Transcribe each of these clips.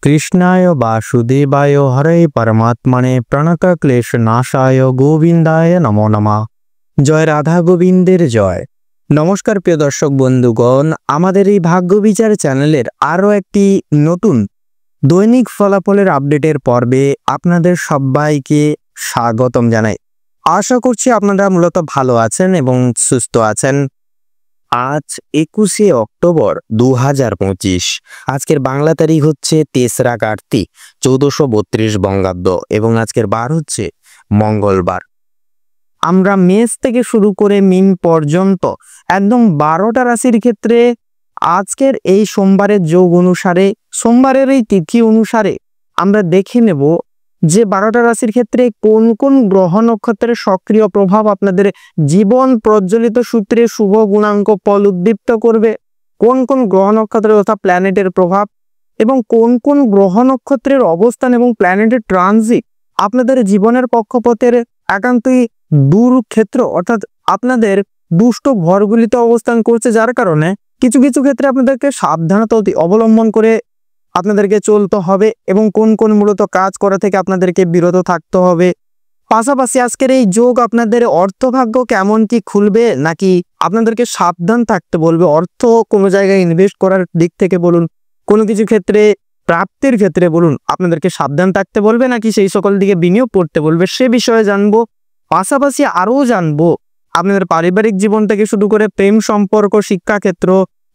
কৃষ্ণায় বাসুদেবায় হরে পরমাত্মনে প্রণতক্লেশ নাশায় গোবিন্দায় নমো নমঃ। জয় রাধা গোবিন্দের জয়। নমস্কার প্রিয় দর্শক বন্ধুগণ, আমাদের এই ভাগ্য বিচার চ্যানেলের আরও একটি নতুন দৈনিক ফলাফলের আপডেটের পর্বে আপনাদের সবাইকে স্বাগতম জানাই। আশা করছি আপনারা মূলত ভালো আছেন এবং সুস্থ আছেন। আজ 21শে অক্টোবর 2025। আজকের বাংলা তারিখ হচ্ছে 3রা কার্তিক 1432 বঙ্গাব্দ এবং আজকের বার হচ্ছে মঙ্গলবার। আমরা মেষ থেকে শুরু করে মিন পর্যন্ত একদম 12টা রাশির ক্ষেত্রে আজকের এই সোমবারের যোগ অনুসারে, সোমবারের এই তিথি অনুসারে আমরা দেখে নেব যে 12টা রাশির ক্ষেত্রে কোন কোন গ্রহ নক্ষত্রের সক্রিয় প্রভাব আপনাদের জীবন প্রজ্বলিত সূত্রে শুভ গুণাঙ্ক ফল উদ্দীপ্ত করবে, কোন কোন গ্রহ নক্ষত্রের তথা প্ল্যানেটের প্রভাব এবং কোন কোন গ্রহ নক্ষত্রের অবস্থান এবং প্ল্যানেটের ট্রানজিট আপনাদের জীবনের কক্ষপথের একান্তই দূর ক্ষেত্র অর্থাৎ আপনাদের দুষ্ট ঘরগুলিতে অবস্থান করছে, যার কারণে কিছু কিছু ক্ষেত্রে আপনাদেরকে সাবধানতা অবলম্বন করে আপনাদেরকে চলতে হবে এবং কোন কোন মূলত কাজ করা থেকে আপনাদেরকে বিরত থাকতে হবে। পাশাপাশি আজকের এই যোগ আপনাদের অর্থভাগ্য কেমন কি খুলবে নাকি আপনাদেরকে সাবধান থাকতে বলবে, অর্থ কোনো জায়গায় ইনভেস্ট করার দিক থেকে বলুন, কোনো কিছু ক্ষেত্রে প্রাপ্তির ক্ষেত্রে বলুন, আপনাদেরকে সাবধান থাকতে বলবে নাকি সেই সকল দিকে বিনিয়োগ করতে বলবে, সে বিষয়ে জানবো। পাশাপাশি আরও জানবো আপনাদের পারিবারিক জীবন থেকে শুরু করে প্রেম সম্পর্ক, শিক্ষাক্ষেত্র,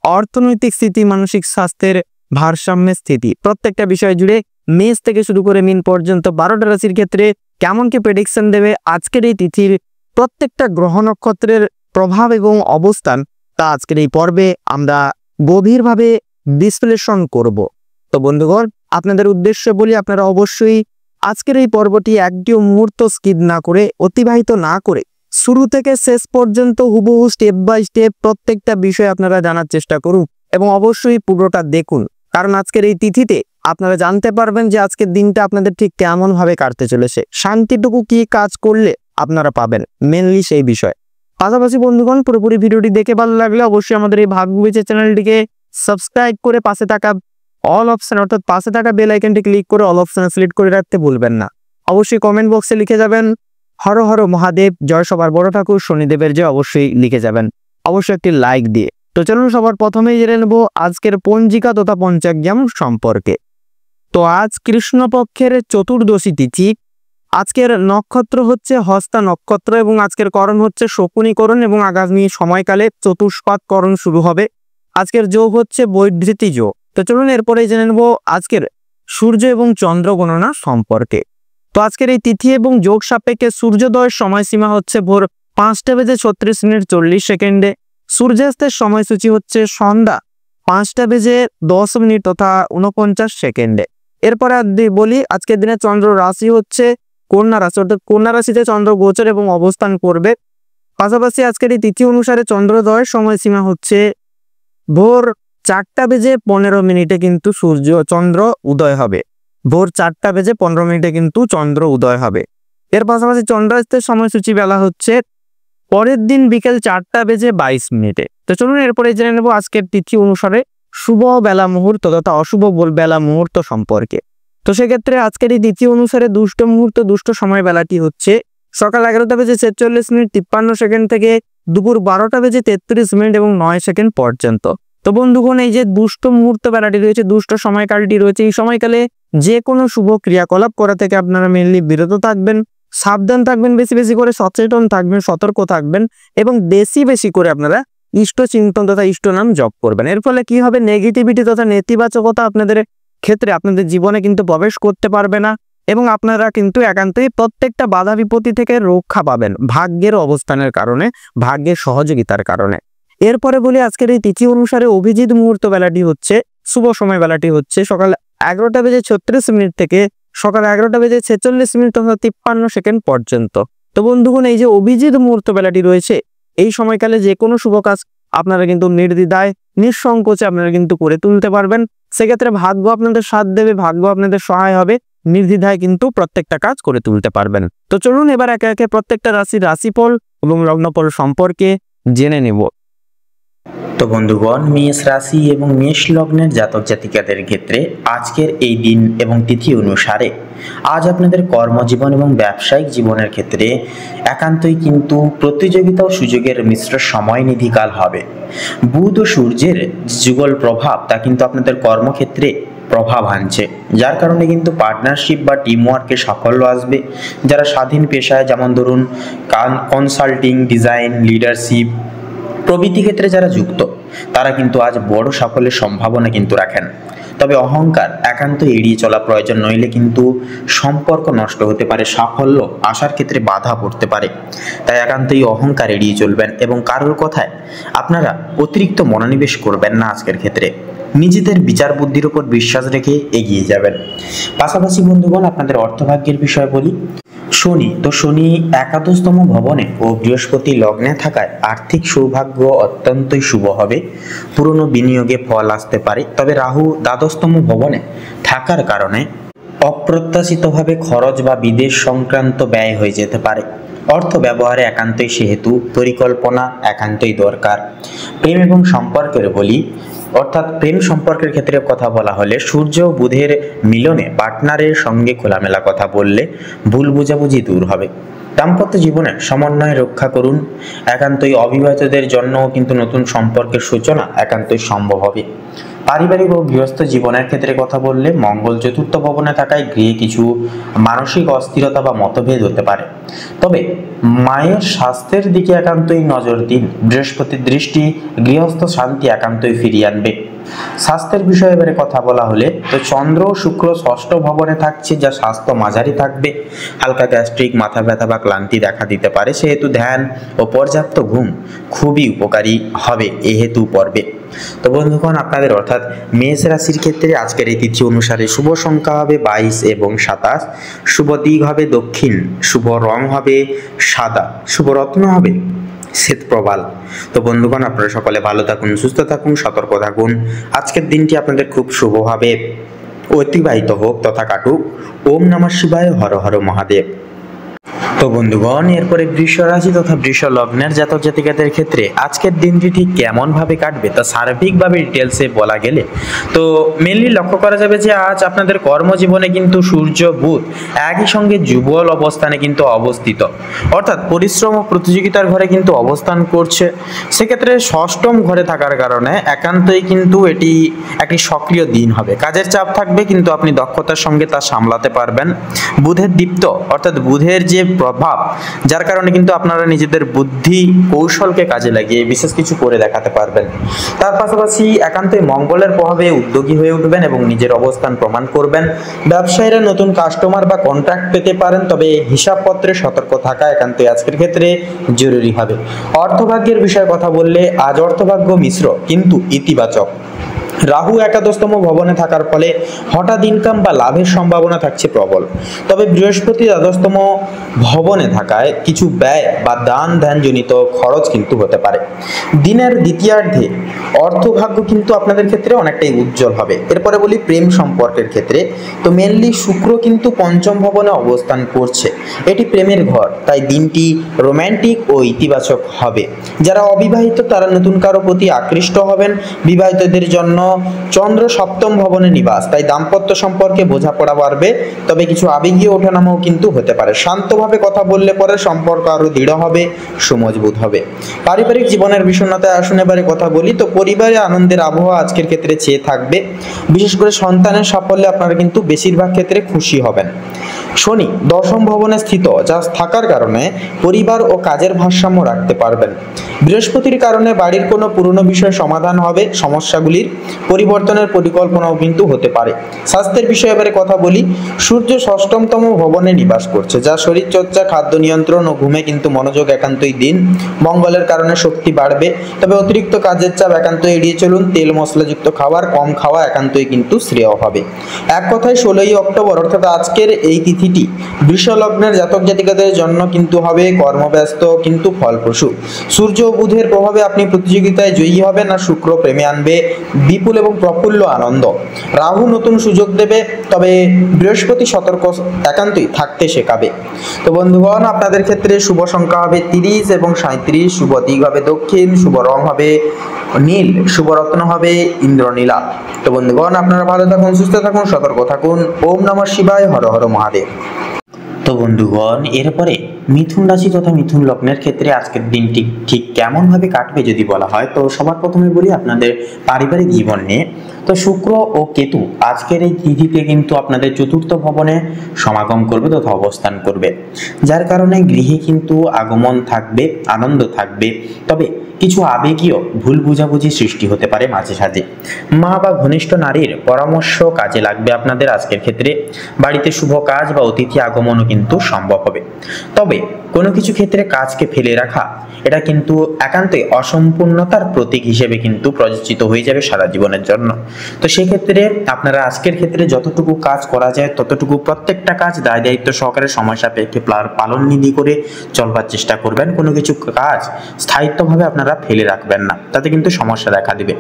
অর্থনৈতিক স্থিতি, মানসিক স্বাস্থ্যের ভারসাম্যের স্থিতি, প্রত্যেকটা বিষয় জুড়ে মেষ থেকে শুরু করে মিন পর্যন্ত 12টা রাশির ক্ষেত্রে কেমন কি প্রেডিকশন দেবে আজকের এই তিথির প্রত্যেকটা গ্রহ নক্ষত্রের প্রভাব এবং অবস্থান, তা আজকের এই পর্বে আমরা গভীরভাবে বিশ্লেষণ করব। তো বন্ধুগণ, আপনাদের উদ্দেশ্যে বলি, আপনারা অবশ্যই আজকের এই পর্বটি একটিও মুহূর্ত স্কিপ না করে, অতিবাহিত না করে শুরু থেকে শেষ পর্যন্ত হুবহু স্টেপ বাই স্টেপ প্রত্যেকটা বিষয় আপনারা জানার চেষ্টা করুন এবং অবশ্যই পুরোটা দেখুন, কারণ আজকের এই তিথিতে আপনারা জানতে পারবেন যে আজকের দিনটা আপনাদের ঠিক কেমন ভাবে কাটতে চলেছে, শান্তিটুকু কি কাজ করলে আপনারা পাবেন, মেনলি সেই বিষয়। পাশাপাশি বন্ধুগণ, পুরোপুরি ভিডিওটি দেখে ভালো লাগলে অবশ্যই আমাদের এই ভাগ্য বিচার চ্যানেলটিকে সাবস্ক্রাইব করে পাশে থাকা অল অপশন অর্থাৎ পাশে থাকা বেল আইকনটি ক্লিক করে অল অপশনে সিলেক্ট করে রাখতে ভুলবেন না। অবশ্যই কমেন্ট বক্সে লিখে যাবেন হর হর মহাদেব, জয় সবার বড় ঠাকুর শনিদেবের জয়, অবশ্যই লিখে যাবেন, অবশ্যই একটি লাইক দিয়ে। তো চলুন সবার প্রথমেই জেনে নেব আজকের পঞ্জিকা তথা পঞ্চাগ্রাম সম্পর্কে। তো আজ কৃষ্ণপক্ষের চতুর্দশী তিথি, আজকের নক্ষত্র হচ্ছে হস্তা নক্ষত্র এবং আজকের করণ হচ্ছে শকুনিকরণ এবং আগামী সময়কালে চতুষ্পাদ করণ শুরু হবে। আজকের যোগ হচ্ছে বৈধৃতি যোগ। তো চলুন এরপরে জেনে নেব আজকের সূর্য এবং চন্দ্র গণনা সম্পর্কে। তো আজকের এই তিথি এবং যোগ সাপেক্ষে সূর্যোদয়ের সময়সীমা হচ্ছে ভোর 5:40 সূর্যাস্তের সময়সূচি হচ্ছে সন্ধ্যা 5:10 তথা 49 সেকেন্ডে। এরপরে বলি আজকের দিনে চন্দ্র রাশি হচ্ছে কন্যা রাশি, অর্থাৎ কন্যা রাশিতে চন্দ্র গোচর এবং অবস্থান করবে। পাশাপাশি আজকের এই তিথি অনুসারে চন্দ্রোদয়ের সময়সীমা হচ্ছে ভোর 4:15 কিন্তু চন্দ্র উদয় হবে, ভোর 4:15 কিন্তু চন্দ্র উদয় হবে। এর পাশাপাশি চন্দ্রাস্তের সময়সূচি বেলা হচ্ছে পরের দিন বিকেল 4:22। তো চলুন এরপরে জেনে নেব আজকের তিথি অনুসারে শুভ বেলা মুহূর্ত তথা অশুভ বেলা মুহূর্ত সম্পর্কে। তো সেক্ষেত্রে আজকের এই তিথি অনুসারে দুষ্ট মুহূর্ত, দুষ্ট সময় বেলাটি হচ্ছে সকাল 11:46 থেকে দুপুর 12:33 এবং 9 পর্যন্ত। তো বন্ধুগণ, এই যে দুষ্ট মুহূর্ত বেলাটি রয়েছে, দুষ্ট সময়কালটি রয়েছে, এই সময়কালে যে কোনো শুভ ক্রিয়াকলাপ করা থেকে আপনারা মেনলি বিরত থাকবেন, সাবধান থাকবেন, বেশি বেশি করে সচেতন থাকবেন, সতর্ক থাকবেন এবং বেশি বেশি করে আপনারা ইষ্ট চিন্তন তথা ইষ্ট নাম জপ করবেন। এর ফলে কি হবে, নেগেটিভিটি তথা নেতিবাচকতা আপনাদের ক্ষেত্রে আপনাদের জীবনে কিন্তু প্রবেশ করতে পারবে না এবং আপনারা কিন্তু একান্তই প্রত্যেকটা বাধা বিপত্তি থেকে রক্ষা পাবেন ভাগ্যের অবস্থানের কারণে, ভাগ্যের সহযোগিতার কারণে। এরপরে বলি আজকের এই তিথি অনুসারে অভিজিৎ মুহূর্ত বেলাটি হচ্ছে, শুভ সময় বেলাটি হচ্ছে সকাল 11:36 থেকে সকাল 11:46 তথা 53 পর্যন্ত। তো বন্ধুগণ, এই যে অভিজিৎ মুহূর্ত বেলাটি রয়েছে, এই সময়কালে যে কোনো শুভ কাজ আপনারা কিন্তু নির্দ্বিধায় নিঃসংকোচে আপনারা কিন্তু করে তুলতে পারবেন। সেক্ষেত্রে ভাগ্য আপনাদের সাথ দেবে, ভাগ্য আপনাদের সহায় হবে, নির্দ্বিধায় কিন্তু প্রত্যেকটা কাজ করে তুলতে পারবেন। তো চলুন এবার একে একে প্রত্যেকটা রাশির রাশিফল এবং লগ্নফল সম্পর্কে জেনে নেব। তো বন্ধুগণ, মেষ রাশি এবং মেষ লগ্নের জাতক জাতিকাদের ক্ষেত্রে আজকের এই দিন এবং তিথি অনুসারে আজ আপনাদের কর্মজীবন এবং ব্যবসায়িক জীবনের ক্ষেত্রে একান্তই কিন্তু প্রতিযোগিতা ও সুযোগের মিশ্র সময় নিধিকাল হবে। বুধ ও সূর্যের যুগল প্রভাব তা কিন্তু আপনাদের কর্মক্ষেত্রে প্রভাব আনছে, যার কারণে কিন্তু পার্টনারশিপ বা টিম ওয়ার্কে সাফল্য আসবে। যারা স্বাধীন পেশায়, যেমন ধরুন কনসাল্টিং, ডিজাইন, লিডারশিপ প্রভৃতি ক্ষেত্রে যারা যুক্ত, তারা কিন্তু আজ বড় সাফল্যের সম্ভাবনা কিন্তু রাখেন। তবে অহংকার একান্ত এড়িয়ে চলা প্রয়োজন, নইলে কিন্তু সম্পর্ক নষ্ট হতে পারে, সাফল্য আসার ক্ষেত্রে বাধা পড়তে পারে। তাই একান্তই অহংকার এড়িয়ে চলবেন এবং কারোর কথায় আপনারা অতিরিক্ত মনোনিবেশ করবেন না। আজকের ক্ষেত্রে নিজেদের বিচার বুদ্ধির উপর বিশ্বাস রেখে এগিয়ে যাবেন। পাশাপাশি বন্ধুগণ, আপনাদের অর্থভাগ্যের বিষয় বলি। শনি একাদশতম ভবনে ও বৃহস্পতি লগ্নে থাকায় আর্থিক সৌভাগ্য অত্যন্তই শুভ হবে। পুরনো বিনিয়োগে ফল আসতে পারে। তবে রাহু দ্বাদশতম ভবনে থাকার কারণে অপ্রত্যাশিতভাবে খরচ বা বিদেশ সংক্রান্ত ব্যয় হয়ে যেতে পারে। অর্থ ব্যবহারে একান্তই সেহেতু পরিকল্পনা একান্তই দরকার। প্রেম এবং সম্পর্কের বলি, অর্থাৎ প্রেম সম্পর্কের ক্ষেত্রে কথা বলা হলে সূর্য ও বুধের মিলনে পার্টনারের সঙ্গে খোলামেলা কথা বললে ভুল বোঝাবুঝি দূর হবে। দাম্পত্য জীবনে সমন্বয় রক্ষা করুন। একান্তই অবিবাহিতদের জন্যও কিন্তু নতুন সম্পর্কের সূচনা একান্তই সম্ভব হবে। পারিবারিক ও গৃহস্থ জীবনের ক্ষেত্রে কথা বললে মঙ্গল চতুর্থ ভবনে থাকায় গৃহে কিছু মানসিক অস্থিরতা বা মতভেদ হতে পারে। তবে মায়ের স্বাস্থ্যের দিকে একান্তই নজর দিন। বৃহস্পতির দৃষ্টি গৃহস্থ শান্তি একান্তই ফিরিয়ে আনবে। স্বাস্থ্যের বিষয়ে এবারে কথা বলা হলে তো চন্দ্র ও শুক্র ষষ্ঠ ভবনে থাকছে, যা স্বাস্থ্য মাঝারি থাকবে। হালকা গ্যাস্ট্রিক, মাথা ব্যথা বা ক্লান্তি দেখা দিতে পারে, সেহেতু ধ্যান ও পর্যাপ্ত ঘুম খুবই উপকারী হবে এ হেতু পর্বে। তো বন্ধুগণ, আপনাদের অর্থাৎ মেষ রাশির ক্ষেত্রে আজকের এই তিথি অনুসারে শুভ সংখ্যা হবে 22 এবং 27, শুভ দিক হবে দক্ষিণ, শুভ রং হবে সাদা, শুভ রত্ন হবে শ্বেত প্রবাল। তো বন্ধুগণ, আপনারা সকলে ভালো থাকুন, সুস্থ থাকুন, সতর্ক থাকুন। আজকের দিনটি আপনাদের খুব শুভভাবে অতিবাহিত হোক তথা কাটুক। ওম নমঃ শিবায়, হর হর মহাদেব। তো বন্ধুগণ, এরপরে বৃষ রাশি তথা বৃষ লগ্নের জাতক জাতিকাদের ক্ষেত্রে আজকের দিনটি ঠিক কেমন ভাবে কাটবে তা সার্বিকভাবে ডিটেলসে বলা গেলে তো মেনলি লক্ষ্য করা যাবে যে আজ আপনাদের কর্মজীবনে কিন্তু সূর্য বুধ একই সঙ্গে যুগল অবস্থানে কিন্তু অবস্থিত, অর্থাৎ পরিশ্রম ও প্রতিযোগিতার ঘরে কিন্তু অবস্থান করছে। সেক্ষেত্রে ষষ্ঠম ঘরে থাকার কারণে একান্তই কিন্তু এটি একটি সক্রিয় দিন হবে। কাজের চাপ থাকবে, কিন্তু আপনি দক্ষতার সঙ্গে তা সামলাতে পারবেন। বুধের দীপ্ত, অর্থাৎ বুধের যে প্রভাব, যার কারণে কিন্তু আপনারা নিজেদের বুদ্ধি কৌশলকে কাজে লাগিয়ে বিশেষ কিছু করে দেখাতে পারবেন। তার পাশাপাশি একান্তই মঙ্গলের প্রভাবে উদ্যোগী হয়ে উঠবেন এবং নিজের অবস্থান প্রমাণ করবেন। ব্যবসায়ীরা নতুন কাস্টমার বা কন্ট্রাক্ট পেতে পারেন, তবে হিসাবপত্রে সতর্ক থাকা একান্তই আজকের ক্ষেত্রে জরুরি হবে। অর্থভাগ্যের বিষয়ে কথা বললে আজ অর্থভাগ্য মিশ্র কিন্তু ইতিবাচক। রাহু একাদশতম ভবনে থাকার ফলে হঠাৎ ইনকাম বা লাভের সম্ভাবনা থাকছে প্রবল। তবে বৃহস্পতি দ্বাদশতম ভবনে থাকায় কিছু ব্যয় বা দান ধ্যানজনিত খরচ কিন্তু হতে পারে। দিনের দ্বিতীয়ার্ধে অর্থভাগ্য কিন্তু আপনাদের ক্ষেত্রে অনেকটাই উজ্জ্বল হবে। এরপরে বলি প্রেম সম্পর্কের ক্ষেত্রে, তো মেনলি শুক্র কিন্তু পঞ্চম ভবনে অবস্থান করছে, এটি প্রেমের ঘর, তাই দিনটি রোম্যান্টিক ও ইতিবাচক হবে। যারা অবিবাহিত তারা নতুন কারো প্রতি আকৃষ্ট হবেন। বিবাহিতদের জন্য চন্দ্র সপ্তম ভবনে নিবাস, তাই দাম্পত্য সম্পর্কে বোঝাপড়া বাড়বে, তবে কিছু আবেগীয় ওঠানামাও কিন্তু হতে পারে। শান্তভাবে কথা বললে পরে সম্পর্ক আরো দৃঢ় হবে, সুমজবুত হবে। পারিবারিক জীবনের বিষণ্ণতায় আসুন এবারে কথা বলি। তো পরিবারে আনন্দের আবহাওয়া আজকের ক্ষেত্রে চেয়ে থাকবে। বিশেষ করে সন্তানের সাফল্যে আপনারা কিন্তু বেশিরভাগ ক্ষেত্রে খুশি হবেন। শনি দশম ভবনে স্থিত, যা থাকার কারণে পরিবার ও কাজের ভারসাম্য রাখতে পারবেন। বৃহস্পতির কারণে বাড়ির কোনো পুরনো বিষয় সমাধান হবে। সমস্যাগুলির পরিবর্তনের পরিকল্পনাও কিন্তু হতে পারে। স্বাস্থ্যের বিষয়ে এবারে কথা বলি। সূর্য ষষ্ঠমতম ভবনে নিবাস করছে, যা শরীরচর্চা, খাদ্য নিয়ন্ত্রণ ও ঘুমে কিন্তু মনোযোগ একান্তই দিন। মঙ্গলের কারণে শক্তি বাড়বে, তবে অতিরিক্ত কাজের চাপ একান্তই এড়িয়ে চলুন। তেল মশলাযুক্ত খাবার কম খাওয়া একান্তই কিন্তু শ্রেয় হবে। এক কথায় 16ই অক্টোবর অর্থাৎ আজকের এই তিথি তিথিটি বৃষ লগ্নের জাতক জাতিকাদের জন্য কিন্তু হবে কর্মব্যস্ত কিন্তু ফলপ্রসূ। সূর্য ও বুধের প্রভাবে আপনি প্রতিযোগিতায় জয়ী হবেন, আর শুক্র প্রেমে আনবে বিপুল এবং প্রফুল্ল আনন্দ। রাহু নতুন সুযোগ দেবে, তবে বৃহস্পতি সতর্ক একান্তই থাকতে শেখাবে। তো বন্ধুগণ, আপনাদের ক্ষেত্রে শুভ সংখ্যা হবে 30 এবং 37, শুভ দিক হবে দক্ষিণ, শুভ রং হবে নীল, শুভ রত্ন হবে ইন্দ্রনীলা। তো বন্ধুগণ, আপনারা ভালো থাকুন, সুস্থ থাকুন, সতর্ক থাকুন। ওম নমঃ শিবায়, হর হর মহাদেব। তো বন্ধুগণ, এরপরে মিথুন রাশি তথা মিথুন লগ্নের ক্ষেত্রে আজকের দিনটি ঠিক কেমন ভাবে কাটবে যদি বলা হয়, তো সবার প্রথমে বলি আপনাদের পারিবারিক জীবন নিয়ে। তো শুক্র ও কেতু আজকের এই তিথিতে কিন্তু আপনাদের চতুর্থ ভবনে সমাগম করবে তথা অবস্থান করবে, যার কারণে গৃহে কিন্তু আগমন থাকবে, আনন্দ থাকবে। তবে কিছু আবেগীয় ভুল বুঝাবুঝি সৃষ্টি হতে পারে মাঝে সাঝে। মা বা ঘনিষ্ঠ নারীর পরামর্শ কাজে লাগবে আপনাদের আজকের ক্ষেত্রে। বাড়িতে শুভ কাজ বা অতিথি আগমনও কিন্তু সম্ভব হবে। তবে কোনো কিছু ক্ষেত্রে কাজকে ফেলে রাখা, এটা কিন্তু একান্তই অসম্পূর্ণতার প্রতীক হিসেবে কিন্তু প্রযোজিত হয়ে যাবে সারা জীবনের জন্য। তো সেক্ষেত্রে আপনারা আজকের ক্ষেত্রে যতটুকু কাজ করা যায় ততটুকু প্রত্যেকটা কাজ দায় দায়িত্ব সহকারে সময় সাপেক্ষে পালন নিধি করে চলবার চেষ্টা করবেন। কোনো কিছু কাজ স্থায়িত্বভাবে আপনারা ফেলে রাখবেন না, তাতে কিন্তু সমস্যা দেখা দিবে।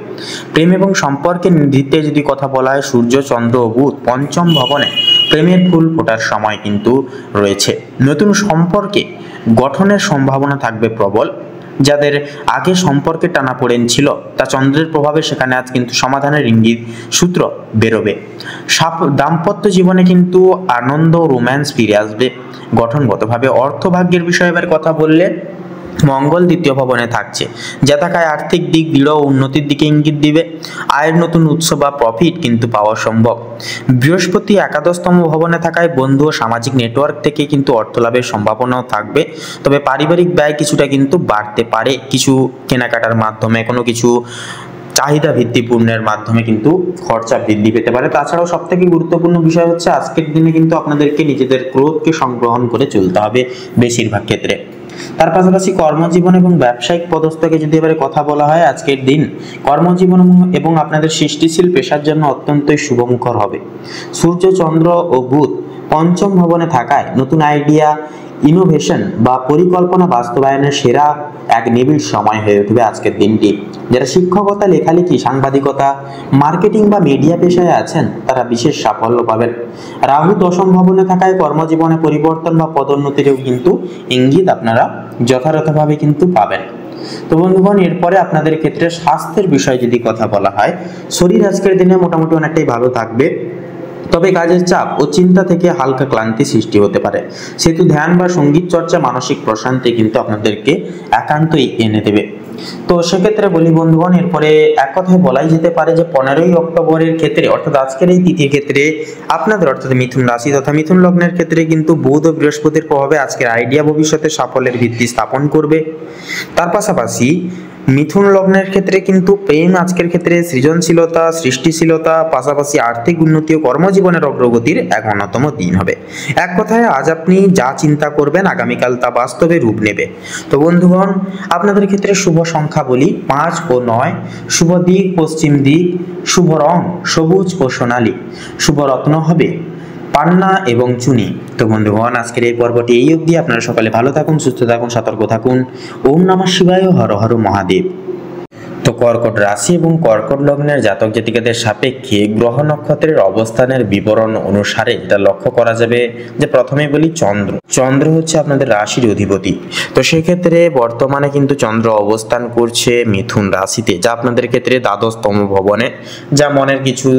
প্রেম এবং সম্পর্কের নিধিতে যদি কথা বলা হয়, সূর্য চন্দ্র ও বুধ পঞ্চম ভবনে প্রেমের ফুল ফোটার সময় কিন্তু রয়েছে। নতুন সম্পর্কে গঠনের সম্ভাবনা থাকবে প্রবল। যাদের আগে সম্পর্কে টানাপোড়েন ছিল, তা চন্দ্রের প্রভাবে সেখানে আজ কিন্তু সমাধানের ইঙ্গিত সূত্র বেরোবে। দাম্পত্য জীবনে কিন্তু আনন্দ রোম্যান্স ফিরে আসবে গঠনগতভাবে। অর্থভাগ্যের বিষয়ে এবার কথা বললে, মঙ্গল দ্বিতীয় ভবনে থাকছে, যা থাকায় আর্থিক দিক দৃঢ় উন্নতির দিকে ইঙ্গিত দিবে। আয়ের নতুন উৎস বা প্রফিট কিন্তু পাওয়া সম্ভব। বৃহস্পতি একাদশতম ভবনে থাকায় বন্ধু ও সামাজিক নেটওয়ার্ক থেকে কিন্তু অর্থ লাভের সম্ভাবনাও থাকবে। তবে পারিবারিক ব্যয় কিছুটা কিন্তু বাড়তে পারে, কিছু কেনাকাটার মাধ্যমে, কোনো কিছু চাহিদা ভিত্তিপূর্ণের মাধ্যমে কিন্তু খরচা বৃদ্ধি পেতে পারে। তাছাড়াও সব থেকে গুরুত্বপূর্ণ বিষয় হচ্ছে আজকের দিনে কিন্তু আপনাদেরকে নিজেদের ক্রোধকে সংগ্রহণ করে চলতে হবে বেশিরভাগ ক্ষেত্রে। তার পাশাপাশি কর্মজীবন এবং ব্যবসায়িক পদস্থকে যদি এবারে কথা বলা হয়, আজকের দিন কর্মজীবন এবং আপনাদের সৃষ্টিশীল পেশার জন্য অত্যন্তই শুভমুখর হবে। সূর্য চন্দ্র ও বুধ পঞ্চম ভবনে থাকায় নতুন আইডিয়া, ইনোভেশন বা পরিকল্পনা বাস্তবায়নের সেরা এক নিবিড় সময় হয়ে উঠবে আজকের দিনটি। যারা শিক্ষকতা, লেখালেখি, সাংবাদিকতা, মার্কেটিং বা মিডিয়া পেশায় আছেন, তারা বিশেষ সাফল্য পাবেন। রাহু দশম ভবনে থাকায় কর্মজীবনে পরিবর্তন বা পদোন্নতিরও কিন্তু ইঙ্গিত আপনারা যথাযথভাবে কিন্তু পাবেন। তো বন্ধুগণ, এরপরে আপনাদের ক্ষেত্রে স্বাস্থ্যের বিষয়ে যদি কথা বলা হয়, শরীর আজকের দিনে মোটামুটি অনেকটাই ভালো থাকবে। তবে কাজের চাপ ও চিন্তা থেকে হালকা ক্লান্তি সৃষ্টি হতে পারে। সেহেতু ধ্যান বা সঙ্গীত চর্চা মানসিক প্রশান্তি কিন্তু আপনাদেরকে একান্তই এনে দেবে। তো সেক্ষেত্রে বলি বন্ধুগণ, এরপরে এক কথায় বলাই যেতে পারে যে 15ই অক্টোবরের ক্ষেত্রে, অর্থাৎ আজকের এই তিথির ক্ষেত্রে আপনাদের, অর্থাৎ মিথুন রাশি তথা মিথুন লগ্নের ক্ষেত্রে কিন্তু বুধ ও বৃহস্পতির প্রভাবে আজকের আইডিয়া ভবিষ্যতে সাফল্যের ভিত্তি স্থাপন করবে। তার পাশাপাশি মিথুন লগ্নের ক্ষেত্রে কিন্তু প্রেম আজকের ক্ষেত্রে সৃজনশীলতা, সৃষ্টিশীলতা, পাশাপাশি আর্থিক উন্নতি ও কর্মজীবনের অগ্রগতির এক অন্যতম দিন হবে। এক কথায় আজ আপনি যা চিন্তা করবেন আগামীকাল তা বাস্তবে রূপ নেবে। তো বন্ধুগণ, আপনাদের ক্ষেত্রে শুভ সংখ্যা বলি 5 ও 9, শুভ দিক পশ্চিম দিক, শুভ রং সবুজ ও সোনালী, শুভ রত্ন হবে পান্না এবং চুনি। তো বন্ধুগণ, আজকের এই পর্বটি এই অবধি। আপনারা সকালে ভালো থাকুন, সুস্থ থাকুন, সতর্ক থাকুন। ওম নমঃ শিবায়, হর হর মহাদেব। তো কর্কট রাশি এবং কর্কট লগ্নের জাতক জাতিকাদের সাপেক্ষে গ্রহ নক্ষত্রের অবস্থানের বিবরণ অনুসারে যেটা লক্ষ্য করা যাবে, যে প্রথমে বলি চন্দ্র হচ্ছে আপনাদের রাশির অধিপতি। তো সেক্ষেত্রে বর্তমানে কিন্তু চন্দ্র অবস্থান করছে মিথুন রাশিতে, যা আপনাদের ক্ষেত্রে দ্বাদশতম ভবনে। যা মনের কিছু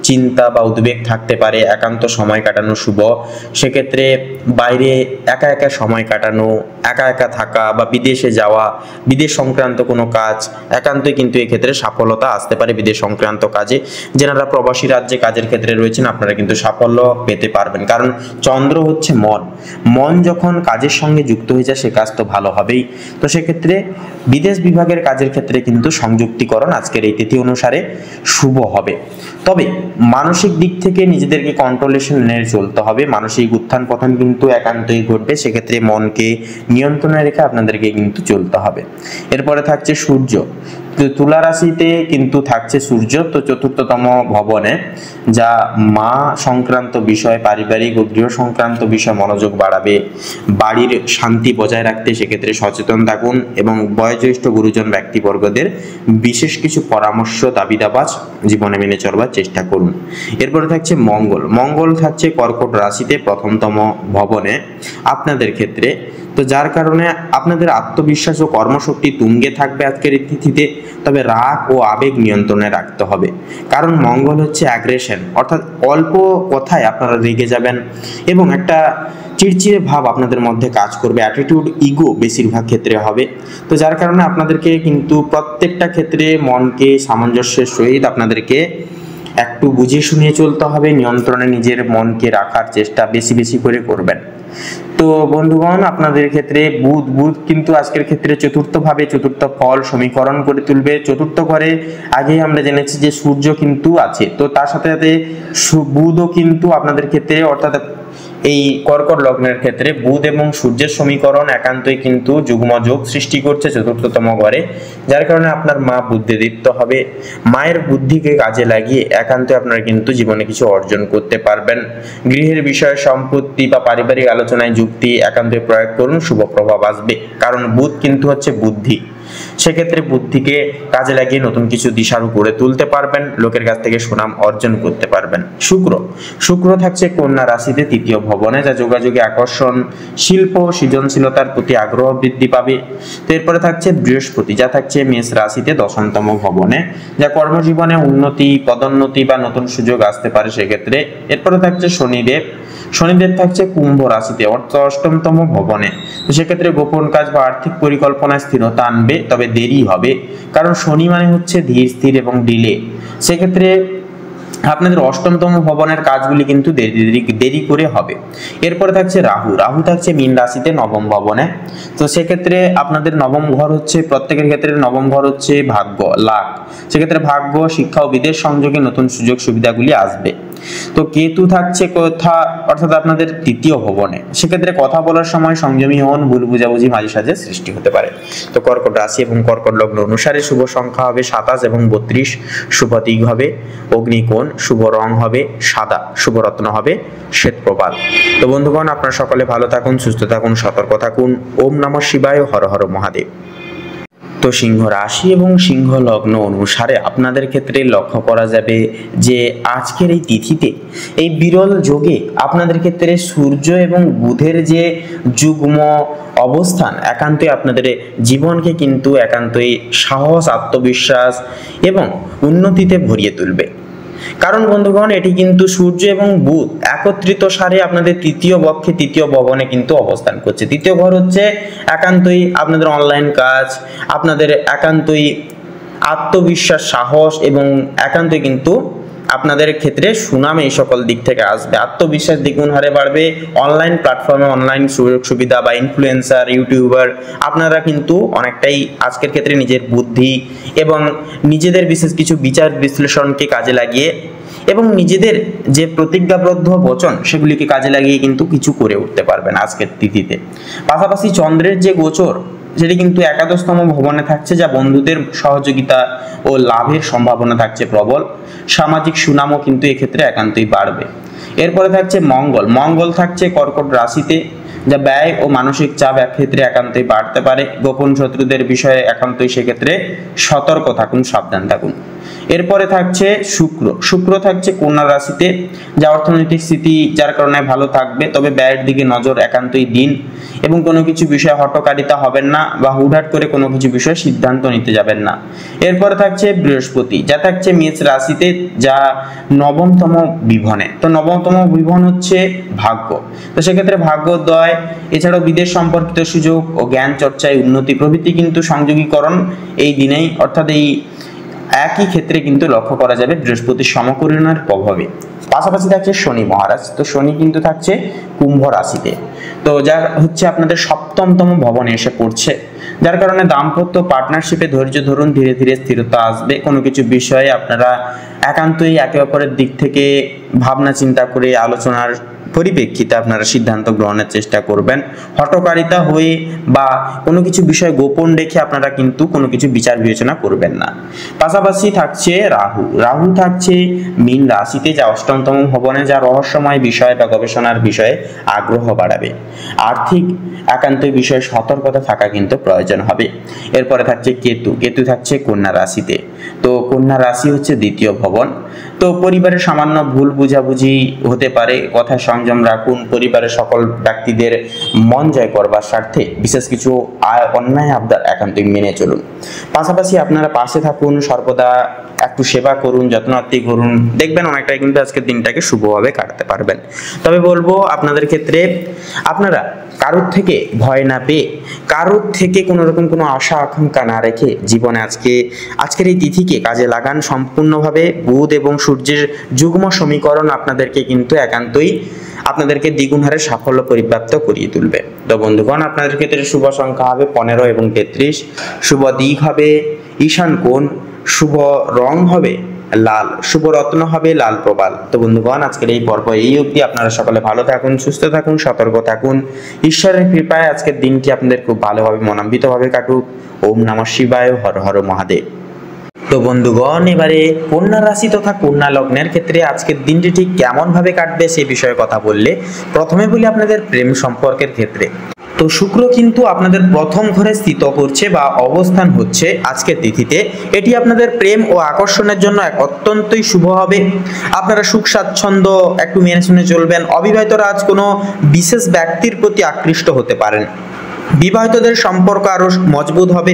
চিন্তা বা উদ্বেগ থাকতে পারে, একান্ত সময় কাটানো শুভ। সেক্ষেত্রে বাইরে একা একা সময় কাটানো, একা একা থাকা বা বিদেশে যাওয়া, বিদেশ সংক্রান্ত কোনো কাজ, একান্তই কিন্তু এক্ষেত্রে সফলতা আসতে পারে বিদেশ সংক্রান্ত কাজে। যারা প্রবাসী রাজ্যে কাজের ক্ষেত্রে রয়েছেন, আপনারা কিন্তু সাফল্য পেতে পারবেন, কারণ চন্দ্র হচ্ছে মন যখন কাজের সঙ্গে যুক্ত হয়ে যায় সে কাজ তো ভালো হবেই। তো সেক্ষেত্রে বিদেশ বিভাগের কাজের ক্ষেত্রে কিন্তু সংযুক্তিকরণ আজকের এই তিথি অনুসারে শুভ হবে। তবে মানসিক দিক থেকে নিজেদেরকে কন্ট্রোলেশন নিয়ে চলতে হবে। মানসিক উত্থান পতন কিন্তু একান্তই ঘটবে, সেক্ষেত্রে মনকে নিয়ন্ত্রণে রেখে আপনাদেরকে কিন্তু চলতে হবে। এরপরে থাকছে সূর্য। তো তুলা রাশিতে কিন্তু থাকছে সূর্য, তো চতুর্থতম ভবনে, যা মা সংক্রান্ত বিষয়, পারিবারিক ও গৃহ সংক্রান্ত বিষয় মনোযোগ বাড়াবে। বাড়ির শান্তি বজায় রাখতে সেক্ষেত্রে সচেতন থাকুন এবং বয়োজ্যেষ্ঠ গুরুজন ব্যক্তিবর্গদের বিশেষ কিছু পরামর্শ দাবি দাবাজ জীবনে মেনে চলবার চেষ্টা করুন। এরপরে থাকছে মঙ্গল। মঙ্গল থাকছে কর্কট রাশিতে প্রথমতম ভবনে আপনাদের ক্ষেত্রে, তো যার কারণে আপনাদের আত্মবিশ্বাস ও কর্মশক্তি তুঙ্গে থাকবে আজকের এই তিথিতে। তবে রাগ ও আবেগ নিয়ন্ত্রণে রাখতে হবে, কারণ মঙ্গল হচ্ছে অ্যাগ্রেশন, অর্থাৎ অল্প কথায় আপনারা রেগে যাবেন এবং একটা চিড়চিড়ে ভাব আপনাদের মধ্যে কাজ করবে, অ্যাটিটিউড, ইগো বেশিরভাগ ক্ষেত্রে হবে। তো যার কারণে আপনাদেরকে কিন্তু প্রত্যেকটা ক্ষেত্রে মনকে সামঞ্জস্যের সহিত আপনাদেরকে একটু বুঝিয়ে শুনিয়ে চলতে হবে, নিয়ন্ত্রণে নিজের মনকে রাখার চেষ্টা বেশি বেশি করে করবেন। তো বন্ধুগণ, আপনাদের ক্ষেত্রে বুধ কিন্তু আজকের ক্ষেত্রে চতুর্থ ফল সমীকরণ করে তুলবে। চতুর্থ ঘরে আগেই আমরা জেনেছি যে সূর্য কিন্তু আছে, তো তার সাথে সাথে বুধও কিন্তু আপনাদের ক্ষেত্রে, অর্থাৎ এই কর্কট লগ্নের ক্ষেত্রে বুধ এবং সূর্যের সমীকরণ একান্তই কিন্তু যুগ্ম যোগ সৃষ্টি করছে চতুর্থতম ঘরে, যার কারণে আপনার মা বুদ্ধিদীপ্ত হবে। মায়ের বুদ্ধিকে কাজে লাগিয়ে একান্তই আপনারা কিন্তু জীবনে কিছু অর্জন করতে পারবেন। গৃহের বিষয়ে সম্পত্তি বা পারিবারিক আলোচনায় যুক্তি একান্তই প্রয়োগ করুন, শুভ প্রভাব আসবে, কারণ বুধ কিন্তু হচ্ছে বুদ্ধি। সেক্ষেত্রে বুদ্ধিকে কাজে লাগিয়ে নতুন কিছু দিশারু করে তুলতে পারবেন, লোকের কাছ থেকে সুনাম অর্জন করতে পারবেন। শুক্র থাকছে কন্যা রাশিতে তৃতীয় ভবনে, যা যোগাযোগে আকর্ষণ, শিল্প, সৃজনশীলতার প্রতি আগ্রহ বৃদ্ধি পাবে। তো এরপরে থাকছে বৃহস্পতি, যা থাকছে মেষ রাশিতে দশমতম ভবনে, যা কর্মজীবনে উন্নতি, পদোন্নতি বা নতুন সুযোগ আসতে পারে সেক্ষেত্রে। এরপরে থাকছে শনিদেব থাকছে কুম্ভ রাশিতে, অর্থাৎ অষ্টমতম ভবনে, তো সেক্ষেত্রে গোপন কাজ বা আর্থিক পরিকল্পনায় স্থিরতা আনবে, তবে দেরি হবে, কারণ শনি মানে হচ্ছে ধীর স্থির এবং ডিলে। সেক্ষেত্রে আপনাদের অষ্টমতম ভবনের কাজগুলি কিন্তু দেরি করে হবে। এরপরে থাকছে রাহু থাকছে মীন রাশিতে নবম ভবনে, তো সেক্ষেত্রে আপনাদের নবম ঘর হচ্ছে, প্রত্যেকের ক্ষেত্রে নবম ঘর হচ্ছে ভাগ্য, লাক। সেক্ষেত্রে ভাগ্য, শিক্ষা ও বিদেশ সংযোগে নতুন সুযোগ সুবিধাগুলি আসবে। তো কেতু থাকছে অর্থাৎ আপনাদের তৃতীয় ভবনে, সেক্ষেত্রে কথা বলার সময় সংযমী হন, ভুল বুঝাবুঝি মাঝে সাঝে সৃষ্টি হতে পারে। তো কর্কট রাশি এবং কর্কট লগ্ন অনুসারে শুভ সংখ্যা হবে 27 এবং 32, শুভ দিক হবে অগ্নিকোণ, শুভ রং হবে সাদা, শুভ রত্ন হবে শ্বেতপ্রবাল। তো বন্ধুগণ, আপনারা সকলে ভালো থাকুন, সুস্থ থাকুন, সতর্ক থাকুন। ওম নমঃ শিবায়, হর হর মহাদেব। তো সিংহ রাশি এবং সিংহ লগ্ন অনুসারে আপনাদের ক্ষেত্রে লক্ষ্য করা যাবে যে আজকের এই তিথিতে, এই বিরল যোগে আপনাদের ক্ষেত্রে সূর্য এবং বুধের যে যুগ্ম অবস্থান একান্তই আপনাদের জীবনকে কিন্তু একান্তই সাহস, আত্মবিশ্বাস এবং উন্নতিতে ভরিয়ে তুলবে। কারণ বন্ধুগণ, এটি কিন্তু সূর্য এবং বুধ একত্রিত সারে আপনাদের তৃতীয় পক্ষে তৃতীয় ভবনে কিন্তু অবস্থান করছে। তৃতীয় ঘর হচ্ছে একান্তই আপনাদের অনলাইন কাজ, আপনাদের একান্তই আত্মবিশ্বাস, সাহস এবং একান্তই কিন্তু আপনাদের ক্ষেত্রে সুনাম এই সকল দিক থেকে আসবে। আত্মবিশ্বাস দ্বিগুণ হারে বাড়বে। অনলাইন প্ল্যাটফর্মে অনলাইন সুযোগ সুবিধা বা ইনফ্লুয়েন্সার, ইউটিউবার, আপনারা কিন্তু অনেকটাই আজকের ক্ষেত্রে নিজের বুদ্ধি এবং নিজেদের বিশেষ কিছু বিচার বিশ্লেষণকে কাজে লাগিয়ে এবং নিজেদের যে প্রতিজ্ঞাবদ্ধ বচন সেগুলিকে কাজে লাগিয়ে কিন্তু কিছু করে উঠতে পারবেন আজকের তিথিতে। পাশাপাশি চন্দ্রের যে গোচর সেটি কিন্তু একাদশতম ভবনে থাকছে, যা বন্ধুদের সহযোগিতা ও লাভের সম্ভাবনা থাকছে প্রবল। সামাজিক সুনামও কিন্তু এক্ষেত্রে একান্তই বাড়বে। এরপরে থাকছে মঙ্গল থাকছে কর্কট রাশিতে, যা ব্যয় ও মানসিক চাপ এক ক্ষেত্রে একান্তই বাড়তে পারে। গোপন শত্রুদের বিষয়ে একান্তই সেক্ষেত্রে সতর্ক থাকুন, সাবধান থাকুন। এরপরে থাকছে শুক্র থাকছে কন্যা রাশিতে, যা অর্থনৈতিক স্থিতি যার কারণে ভালো থাকবে, তবে ব্যয়ের দিকে নজর একান্তই দিন এবং কোনো কিছু বিষয়ে হঠকারিতা হবেন না বা হুটহাট করে কোনো কিছু বিষয়ে সিদ্ধান্ত নিতে যাবেন না। এরপরে থাকছে বৃহস্পতি, যা থাকছে মেষ রাশিতে, যা নবমতম বিভনে। তো নবমতম বিভন হচ্ছে ভাগ্য, তো সেক্ষেত্রে ভাগ্যোদয়, এছাড়াও বিদেশ সম্পর্কিত সুযোগ ও জ্ঞান চর্চায় উন্নতি প্রভৃতি কিন্তু সংযোগীকরণ এই দিনেই, অর্থাৎ এই একই ক্ষেত্রে কিন্তু লক্ষ্য করা যাবে বৃহস্পতির সমকরণের প্রভাবে। পাশাপাশি থাকছে শনি মহারাজ। তো শনি কিন্তু থাকছে কুম্ভ রাশিতে, তো যার হচ্ছে আপনাদের সপ্তমতম ভবনে এসে পড়ছে, যার কারণে দাম্পত্য পার্টনারশিপে ধৈর্য ধরুন, ধীরে ধীরে স্থিরতা আসবে। কোনো কিছু বিষয়ে আপনারা একান্তই একে অপরের দিক থেকে ভাবনা চিন্তা করে আলোচনার পরিপ্রেক্ষিতে আপনারা সিদ্ধান্ত গ্রহণের চেষ্টা করবেন। হঠকারিতা হয়ে বা কোনো কিছু বিষয় গোপন রেখে আপনারা কিন্তু কোনো কিছু বিচার বিবেচনা করবেন না। পাশাপাশি থাকছে রাহু থাকছে মীন রাশিতে, যা অষ্টমতম ভবনে, যা রহস্যময় বিষয় বা গবেষণার বিষয়ে আগ্রহ বাড়াবে। আর্থিক একান্তই বিষয়ে সতর্কতা থাকা কিন্তু প্রয়োজন হবে। এরপরে থাকছে কেতু থাকছে কন্যা রাশিতে। তো কন্যা রাশি হচ্ছে দ্বিতীয় ভবন। তো পরিবারের সামান্য ভুল বুঝাবুঝি হতে পারে, কথায় সংযম রাখুন। পরিবারের সকল ব্যক্তিদের মন জয় করবার স্বার্থে বিশেষ কিছু অন্যায় আবদার একান্তই মেনে চলুন। পাশাপাশি আপনারা পাশে থাকুন, সর্বদা একটু সেবা করুন, যত্নার্থী করুন, দেখবেন অনেকটাই কিন্তু আজকের দিনটাকে শুভভাবে কাটাতে পারবেন। তবে বলবো আপনাদের ক্ষেত্রে আপনারা কারোর থেকে ভয় না পেয়ে, কারোর থেকে কোনো রকম কোনো আশা আকাঙ্ক্ষা না রেখে জীবনে আজকের এই তিথিকে কাজে লাগান সম্পূর্ণভাবে। বুধ এবং সূর্যের যুগ্ম সমীকরণ আপনাদেরকে কিন্তু একান্তই আপনাদেরকে দ্বিগুণ হারে সাফল্য পরিপ্রাপ্ত করিয়ে তুলবে। তো বন্ধুগণ, আপনাদের ক্ষেত্রে শুভ সংখ্যা হবে 15 এবং 33, শুভ দিক হবে ঈশান কোণ, শুভ রং হবে লাল, শুভ রত্ন হবে লাল প্রবাল। তো বন্ধুগণ, আজকের এই পর্ব এই অবধি। আপনারা সকলে ভালো থাকুন, সুস্থ থাকুন, সতর্ক থাকুন। ঈশ্বরের কৃপায় আজকের দিনটি আপনাদের খুব ভালোভাবে মনান্বিতভাবে কাটুক। ওম নমঃ শিবায়, হর হর মহাদেব। তো বন্ধুগণ, এবারে কন্যা রাশি তথা কন্যা লগ্নের ক্ষেত্রে আজকের দিনটি ঠিক কেমন ভাবে কাটবে সে বিষয়ে কথা বললে প্রথমে বলি আপনাদের প্রেম সম্পর্কের ক্ষেত্রে। তো শুক্র কিন্তু আপনাদের প্রথম ঘরে স্থিত করছে বা অবস্থান হচ্ছে আজকের তিথিতে। এটি আপনাদের প্রেম ও আকর্ষণের জন্য এক অত্যন্তই শুভ হবে। আপনারা সুখ স্বাচ্ছন্দ্য একটু মেনে শুনে চলবেন। অবিবাহিতরা আজ কোনো বিশেষ ব্যক্তির প্রতি আকৃষ্ট হতে পারেন। বিবাহিতদের সম্পর্ক আরো মজবুত হবে।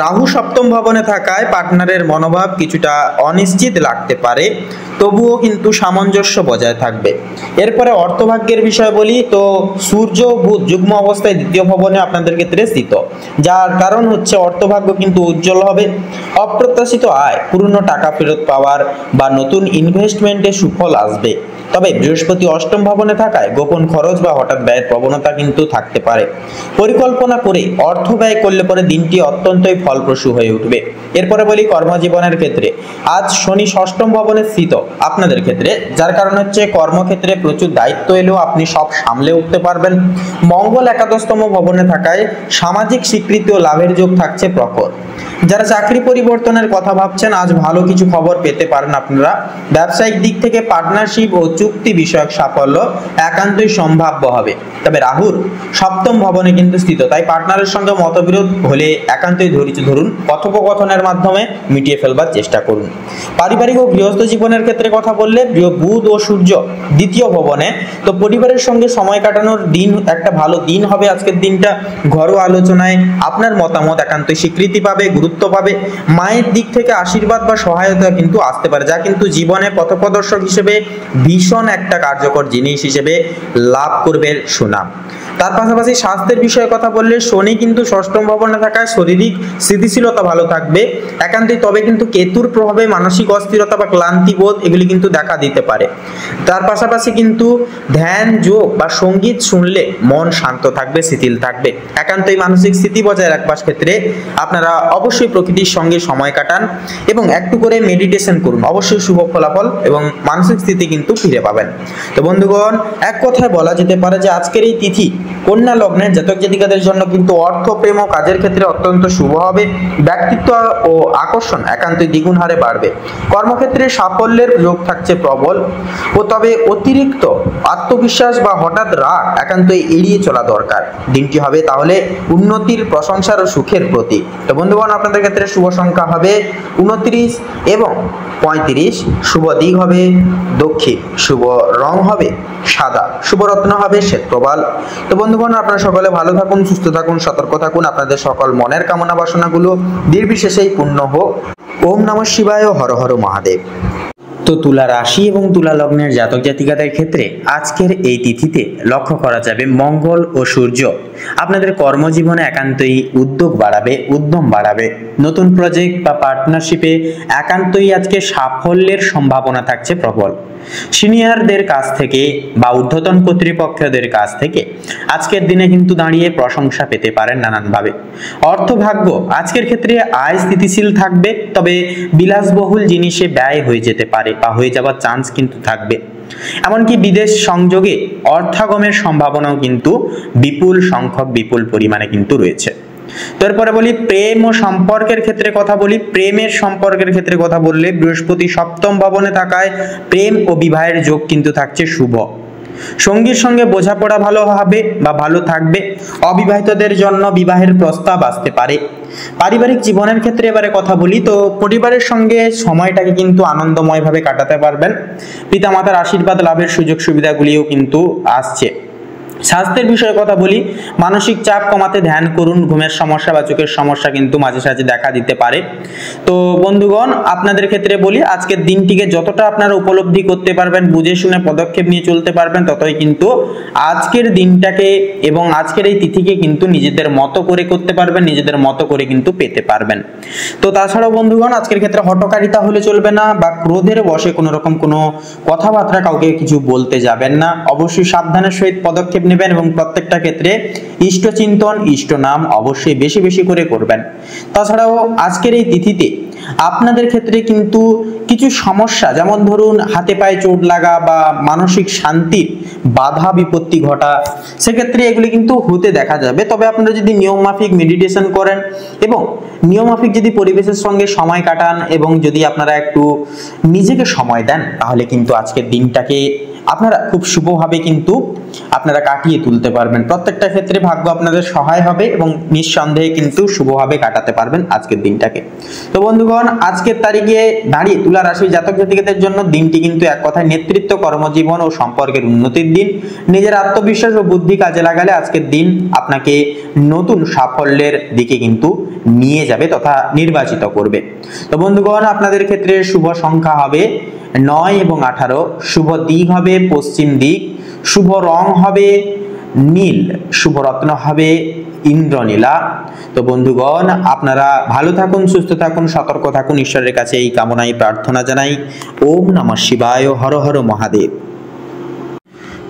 রাহু সপ্তম ভবনে থাকায় পার্টনারের মনোভাব কিছুটা অনিশ্চিত লাগতে পারে, তবুও কিন্তু সামঞ্জস্য বজায় থাকবে। এরপরে অর্থভাগ্যের বিষয় বলি, তো সূর্য বুধ যুগ্ম অবস্থায় দ্বিতীয় ভবনে আপনাদের ক্ষেত্রে স্থিত, যার কারণ হচ্ছে অর্থভাগ্য কিন্তু উজ্জ্বল হবে। অপ্রত্যাশিত আয়, পুরনো টাকা ফেরত পাওয়ার বা নতুন ইনভেস্টমেন্টে সুফল আসবে। তবে বৃহস্পতি অষ্টম ভবনে থাকায় গোপন খরচ বা হঠাৎ ব্যয়ের প্রবণতা কিন্তু থাকতে পারে। পরিকল্পনা করে অর্থ ব্যয় করলে পরে দিনটি অত্যন্তই ফলপ্রসূ হয়ে উঠবে। এরপরে বলি কর্মজীবনের ক্ষেত্রে, আজ শনি ষষ্ঠম ভবনে স্থিত আপনাদের ক্ষেত্রে, যার কারণ হচ্ছে কর্মক্ষেত্রে প্রচুর দায়িত্ব এলেও আপনি সব সামলে উঠতে পারবেন। মঙ্গল একাদশতম ভবনে থাকায় সামাজিক স্বীকৃতি ও লাভের যোগ থাকছে প্রখর। যারা চাকরি পরিবর্তনের কথা ভাবছেন, আজ ভালো কিছু খবর পেতে পারেন আপনারা। ব্যবসায়িক দিক থেকে পার্টনারশিপ ও চুক্তি বিষয়ক সাফল্য একান্তই সম্ভাব্য হবে। তবে রাহুর সপ্তম ভবনে কিন্তু স্থিত, তাই পার্টনারের সঙ্গে মতবিরোধ হলে একান্তই ধৈর্য ধরুন, কথোপকথনের মাধ্যমে মিটিয়ে ফেলবার চেষ্টা করুন। পারিবারিক ও গৃহস্থ জীবনের ক্ষেত্রে কথা বললে, বুধ ও সূর্য দ্বিতীয় ভবনে, তো পরিবারের সঙ্গে সময় কাটানোর দিন, একটা ভালো দিন হবে আজকের দিনটা। ঘরোয়া আলোচনায় আপনার মতামত একান্তই স্বীকৃতি পাবে, গুরুত্ব পাবে। মায়ের দিক থেকে আশীর্বাদ বা সহায়তা কিন্তু আসতে পারে, যা কিন্তু জীবনে পথপ্রদর্শক হিসেবে ভীষণ একটা কার্যকর জিনিস হিসেবে লাভ করবে সুনাম। তার পাশাপাশি স্বাস্থ্যের বিষয়ে কথা বললে, শনি কিন্তু ষষ্ঠম ভবনে থাকায় শারীরিক স্থিতিশীলতা ভালো থাকবে একান্তই। তবে কিন্তু কেতুর প্রভাবে মানসিক অস্থিরতা বা ক্লান্তি বোধ এগুলি কিন্তু দেখা দিতে পারে। তার পাশাপাশি কিন্তু ধ্যান, যোগ বা সঙ্গীত শুনলে মন শান্ত থাকবে, শিথিল থাকবে। একান্তই মানসিক স্থিতি বজায় রাখবার ক্ষেত্রে আপনারা অবশ্যই প্রকৃতির সঙ্গে সময় কাটান এবং একটু করে মেডিটেশন করুন, অবশ্যই শুভ ফলাফল এবং মানসিক স্থিতি কিন্তু ফিরে পাবেন। তো বন্ধুগণ, এক কথায় বলা যেতে পারে যে আজকের এই তিথি কন্যা লগ্নের জাতক জাতিকাদের জন্য কিন্তু অর্থ, প্রেম ও কাজের ক্ষেত্রে অত্যন্ত শুভ হবে। ব্যক্তিত্ব ও আকর্ষণ একান্তই দ্বিগুণ হারে বাড়বে। কর্মক্ষেত্রে সাফল্যের যোগ থাকছে প্রবল, ও তবে অতিরিক্ত আত্মবিশ্বাস বা হঠাৎ রাগ একান্তই এড়িয়ে চলা দরকার। দিনটি হবে তাহলে উন্নতির, প্রশংসার ও সুখের প্রতীক। তো বন্ধুগণ, আপনাদের ক্ষেত্রে শুভ সংখ্যা হবে 29 এবং 35, শুভ দিক হবে দক্ষিণ, শুভ রং হবে সাদা, শুভ রত্ন হবে শ্বেতপ্রবাল। তো বন্ধুগণ, আপনারা সকলে ভালো থাকুন, সুস্থ থাকুন, সতর্ক থাকুন। আপনাদের সকল মনের কামনা বাসনাগুলো নির্বিশেষেই পূর্ণ হোক। ওম নমঃ শিবায়, হর হর মহাদেব। তো তুলা রাশি এবং তুলা লগ্নের জাতক জাতিকাদের ক্ষেত্রে আজকের এই তিথিতে লক্ষ্য করা যাবে মঙ্গল ও সূর্য আপনাদের কর্মজীবনে একান্তই উদ্যোগ বাড়াবে, উদ্যম বাড়াবে। নতুন প্রজেক্ট বা পার্টনারশিপে একান্তই আজকে সাফল্যের সম্ভাবনা থাকছে প্রবল। সিনিয়রদের কাছ থেকে বা ঊর্ধ্বতন কর্তৃপক্ষদের কাছ থেকে আজকের দিনে কিন্তু দাঁড়িয়ে প্রশংসা পেতে পারেন নানানভাবে। অর্থভাগ্য আজকের ক্ষেত্রে আয় স্থিতিশীল থাকবে, তবে বিলাসবহুল জিনিসে ব্যয় হয়ে যেতে পারে বা হয়ে যাওয়ার চান্স কিন্তু থাকবে। এমনকি বিদেশ সংযোগে অর্থাগমের সম্ভাবনাও কিন্তু বিপুল সংখ্যক বিপুল পরিমাণে কিন্তু রয়েছে। তারপরে বলি প্রেম ও সম্পর্কের ক্ষেত্রে কথা বলি। প্রেমের সম্পর্কের ক্ষেত্রে কথা বললে বৃহস্পতি সপ্তম ভবনে থাকায় প্রেম ও বিবাহের যোগ কিন্তু থাকছে শুভ। সঙ্গীর সঙ্গে বোঝাপড়া ভালো হবে বা ভালো থাকবে। অবিবাহিতদের জন্য বিবাহের প্রস্তাব আসতে পারে। পারিবারিক জীবনের ক্ষেত্রে এবারে কথা বলি, তো পরিবারের সঙ্গে সময়টাকে কিন্তু আনন্দময়ভাবে কাটাতে পারবেন। পিতামাতার আশীর্বাদ লাভের সুযোগ সুবিধাগুলিও কিন্তু আসছে। স্বাস্থ্যের বিষয়ে কথা বলি, মানসিক চাপ কমাতে ধ্যান করুন। ঘুমের সমস্যা বা চোখের সমস্যা কিন্তু মাঝে সাঝে দেখা দিতে পারে। তো বন্ধুগণ, আপনাদের ক্ষেত্রে বলি আজকের দিনটিকে যতটা আপনারা উপলব্ধি করতে পারবেন, বুঝে শুনে পদক্ষেপ নিয়ে চলতে পারবেন, ততই কিন্তু আজকের দিনটাকে এবং আজকের এই তিথিকে কিন্তু নিজেদের মতো করে করতে পারবেন, নিজেদের মতো করে কিন্তু পেতে পারবেন। তো তাছাড়াও বন্ধুগণ, আজকের ক্ষেত্রে হঠকারিতা হলে চলবে না বা ক্রোধের বশে কোনো রকম কোনো কথাবার্তা কাউকে কিছু বলতে যাবেন না। অবশ্যই সাবধানের সহিত পদক্ষেপ নেবেন এবং প্রত্যেকটা ক্ষেত্রে ইষ্ট চিন্তন, ইষ্ট নাম অবশ্যই বেশি বেশি করে করবেন। তাছাড়াও আজকের এই তিথিতে আপনাদের ক্ষেত্রে কিন্তু কিছু সমস্যা, যেমন ধরুন হাতে পায়ে চোট লাগা বা মানসিক শান্তির বাধা বিপত্তি ঘটা, সেক্ষেত্রে এগুলি কিন্তু হতে দেখা যাবে। তবে আপনারা যদি নিয়মমাফিক মেডিটেশন করেন এবং নিয়মমাফিক যদি পরিবেশের সঙ্গে সময় কাটান এবং যদি আপনারা একটু নিজেকে সময় দেন, তাহলে কিন্তু আজকের দিনটাকে আপনারা খুব শুভভাবে কিন্তু আপনারা কাটিয়ে তুলতে পারবেন। প্রত্যেকটা ক্ষেত্রে ভাগ্য আপনাদের সহায় হবে এবং নিঃসন্দেহে কিন্তু শুভভাবে কাটাতে পারবেন আজকের দিনটাকে। তো বন্ধুগণ, আজকের তারিখে দাঁড়িয়ে তুলা রাশির জাতক জাতিকাদের জন্য দিনটি কিন্তু এক কথায় নেতৃত্ব, কর্মজীবন ও সম্পর্কের উন্নতির দিন। নিজের আত্মবিশ্বাস ও বুদ্ধি কাজে লাগালে আজকের দিন আপনাকে নতুন সাফল্যের দিকে কিন্তু নিয়ে যাবে তথা নির্বাচিত করবে। তো বন্ধুগণ, আপনাদের ক্ষেত্রে শুভ সংখ্যা হবে 9 এবং 18। শুভ দিক হবে পশ্চিম দিক। শুভ রং হবে নীল। শুভ রত্ন হবে ইন্দ্রনীলা। তো বন্ধুগণ, আপনারা ভালো থাকুন, সুস্থ থাকুন, সতর্ক থাকুন, ঈশ্বরের কাছে এই কামনাই প্রার্থনা জানাই। ওম নমঃ শিবায়, হর হর মহাদেব।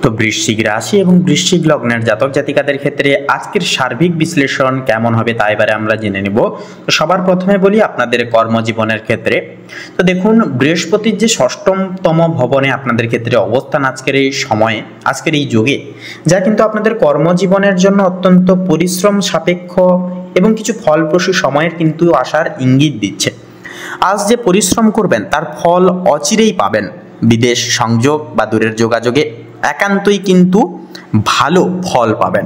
তো বৃশ্চিক রাশি এবং বৃশ্চিক লগ্নের জাতক জাতিকাদের ক্ষেত্রে আজকের সার্বিক বিশ্লেষণ কেমন হবে তা এবারে আমরা জেনে নেব। তো সবার প্রথমে বলি আপনাদের কর্মজীবনের ক্ষেত্রে। তো দেখুন, বৃহস্পতির যে ষষ্ঠতম ভবনে আপনাদের ক্ষেত্রে অবস্থান আজকের এই সময়ে, আজকের এই যুগে, যা কিন্তু আপনাদের কর্মজীবনের জন্য অত্যন্ত পরিশ্রম সাপেক্ষ এবং কিছু ফলপ্রসূ সময়ের কিন্তু আসার ইঙ্গিত দিচ্ছে। আজ যে পরিশ্রম করবেন তার ফল অচিরেই পাবেন। বিদেশ সংযোগ বা দূরের যোগাযোগে একান্তই কিন্তু ভালো ফল পাবেন।